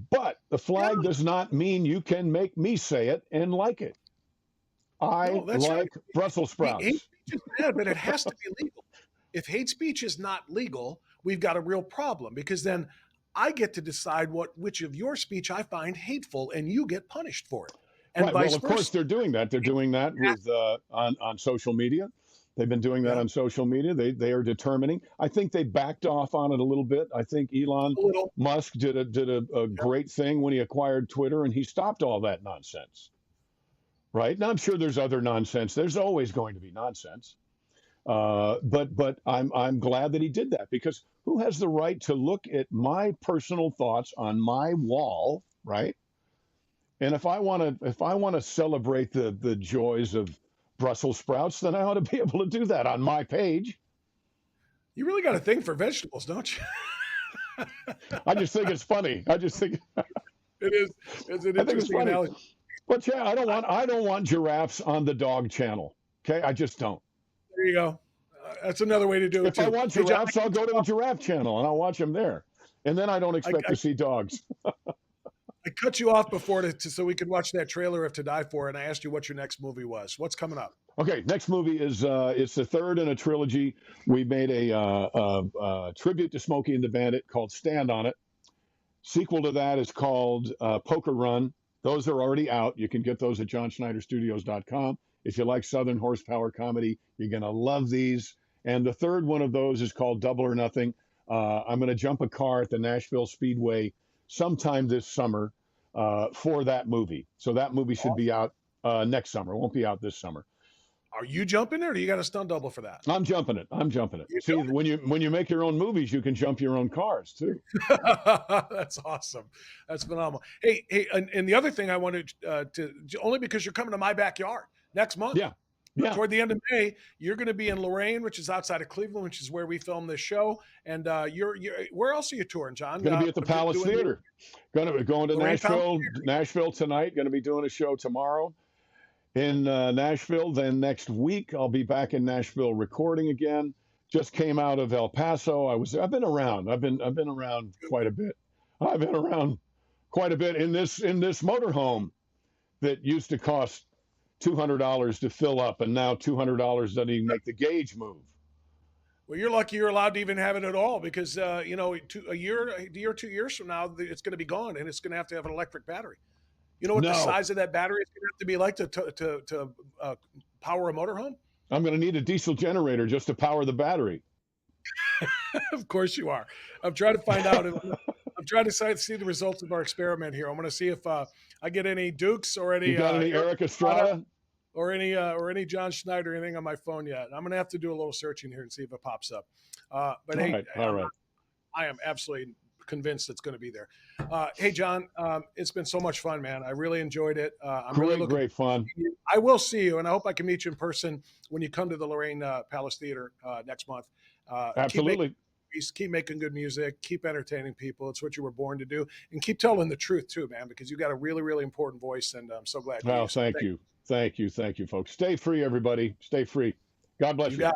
But the flag does not mean you can make me say it and like it. I like Brussels sprouts. Hate speech is bad, but it has to be legal. If hate speech is not legal, we've got a real problem, because then I get to decide which of your speech I find hateful, and you get punished for it. And right. Well, of course, they're doing that. They're doing that with on social media. They've been doing that on social media. They are determining. I think they backed off on it a little bit. I think Elon Musk did a great thing when he acquired Twitter, and he stopped all that nonsense. Right now, I'm sure there's other nonsense. There's always going to be nonsense. But I'm glad that he did that, because who has the right to look at my personal thoughts on my wall, right? And if I want to celebrate the joys of Brussels sprouts, then I ought to be able to do that on my page. You really got a thing for vegetables, don't you? I just think it's funny. I just think it is. It's an interesting analogy. But yeah, I don't want giraffes on the dog channel. Okay, I just don't. There you go. That's another way to do it. If I want giraffes, I'll go to the giraffe channel and I'll watch them there. And then I don't expect to see dogs. I cut you off before so we could watch that trailer of To Die For, and I asked you what your next movie was. What's coming up? Okay, next movie is it's the third in a trilogy. We made a tribute to Smokey and the Bandit called Stand on It. Sequel to that is called Poker Run. Those are already out. You can get those at johnschneiderstudios.com. If you like Southern horsepower comedy, you're going to love these. And the third one of those is called Double or Nothing. I'm going to jump a car at the Nashville Speedway sometime this summer for that movie. So that movie should be out next summer. It won't be out this summer. Are you jumping it, or do you got a stunt double for that? I'm jumping it. See, when you make your own movies, you can jump your own cars too. That's awesome. That's phenomenal. Hey, and the other thing I wanted to only because you're coming to my backyard next month. Yeah. Toward the end of May, you're going to be in Lorraine, which is outside of Cleveland, which is where we film this show. And you're where else are you touring, John? Going to be at the Palace Theater. Going to Nashville tonight. Going to be doing a show tomorrow in Nashville. Then next week, I'll be back in Nashville recording again. Just came out of El Paso. I've been around. I've been around quite a bit. I've been around quite a bit in this motorhome that used to cost $200 to fill up, and now $200 doesn't even make the gauge move. Well, you're lucky you're allowed to even have it at all, because a year, 2 years from now, it's going to be gone, and it's going to have an electric battery. You know what the size of that battery is going to have to be like to power a motorhome? I'm going to need a diesel generator just to power the battery. Of course you are. I'm trying to find out. I'm trying to see the results of our experiment here. I'm going to see if I get any Dukes or any. You got any Eric Estrada? Or any John Schneider, anything on my phone yet. I'm going to have to do a little searching here and see if it pops up. But hey, all right. I am absolutely convinced it's going to be there. Hey, John, it's been so much fun, man. I really enjoyed it. I'm really great fun. I will see you, and I hope I can meet you in person when you come to the Lorraine Palace Theater next month. Absolutely. Keep making good music, keep entertaining people. It's what you were born to do, and keep telling the truth too, man, because you got a really, really important voice, and I'm so glad. Well, thank you. Thank you, folks. Stay free, everybody. Stay free. God bless you.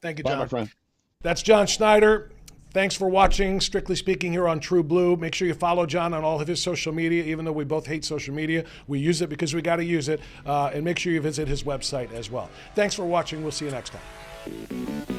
Thank you, John. Bye, my friend. That's John Schneider. Thanks for watching Strictly Speaking here on True Blue. Make sure you follow John on all of his social media. Even though we both hate social media, we use it because we got to use it. And make sure you visit his website as well. Thanks for watching. We'll see you next time.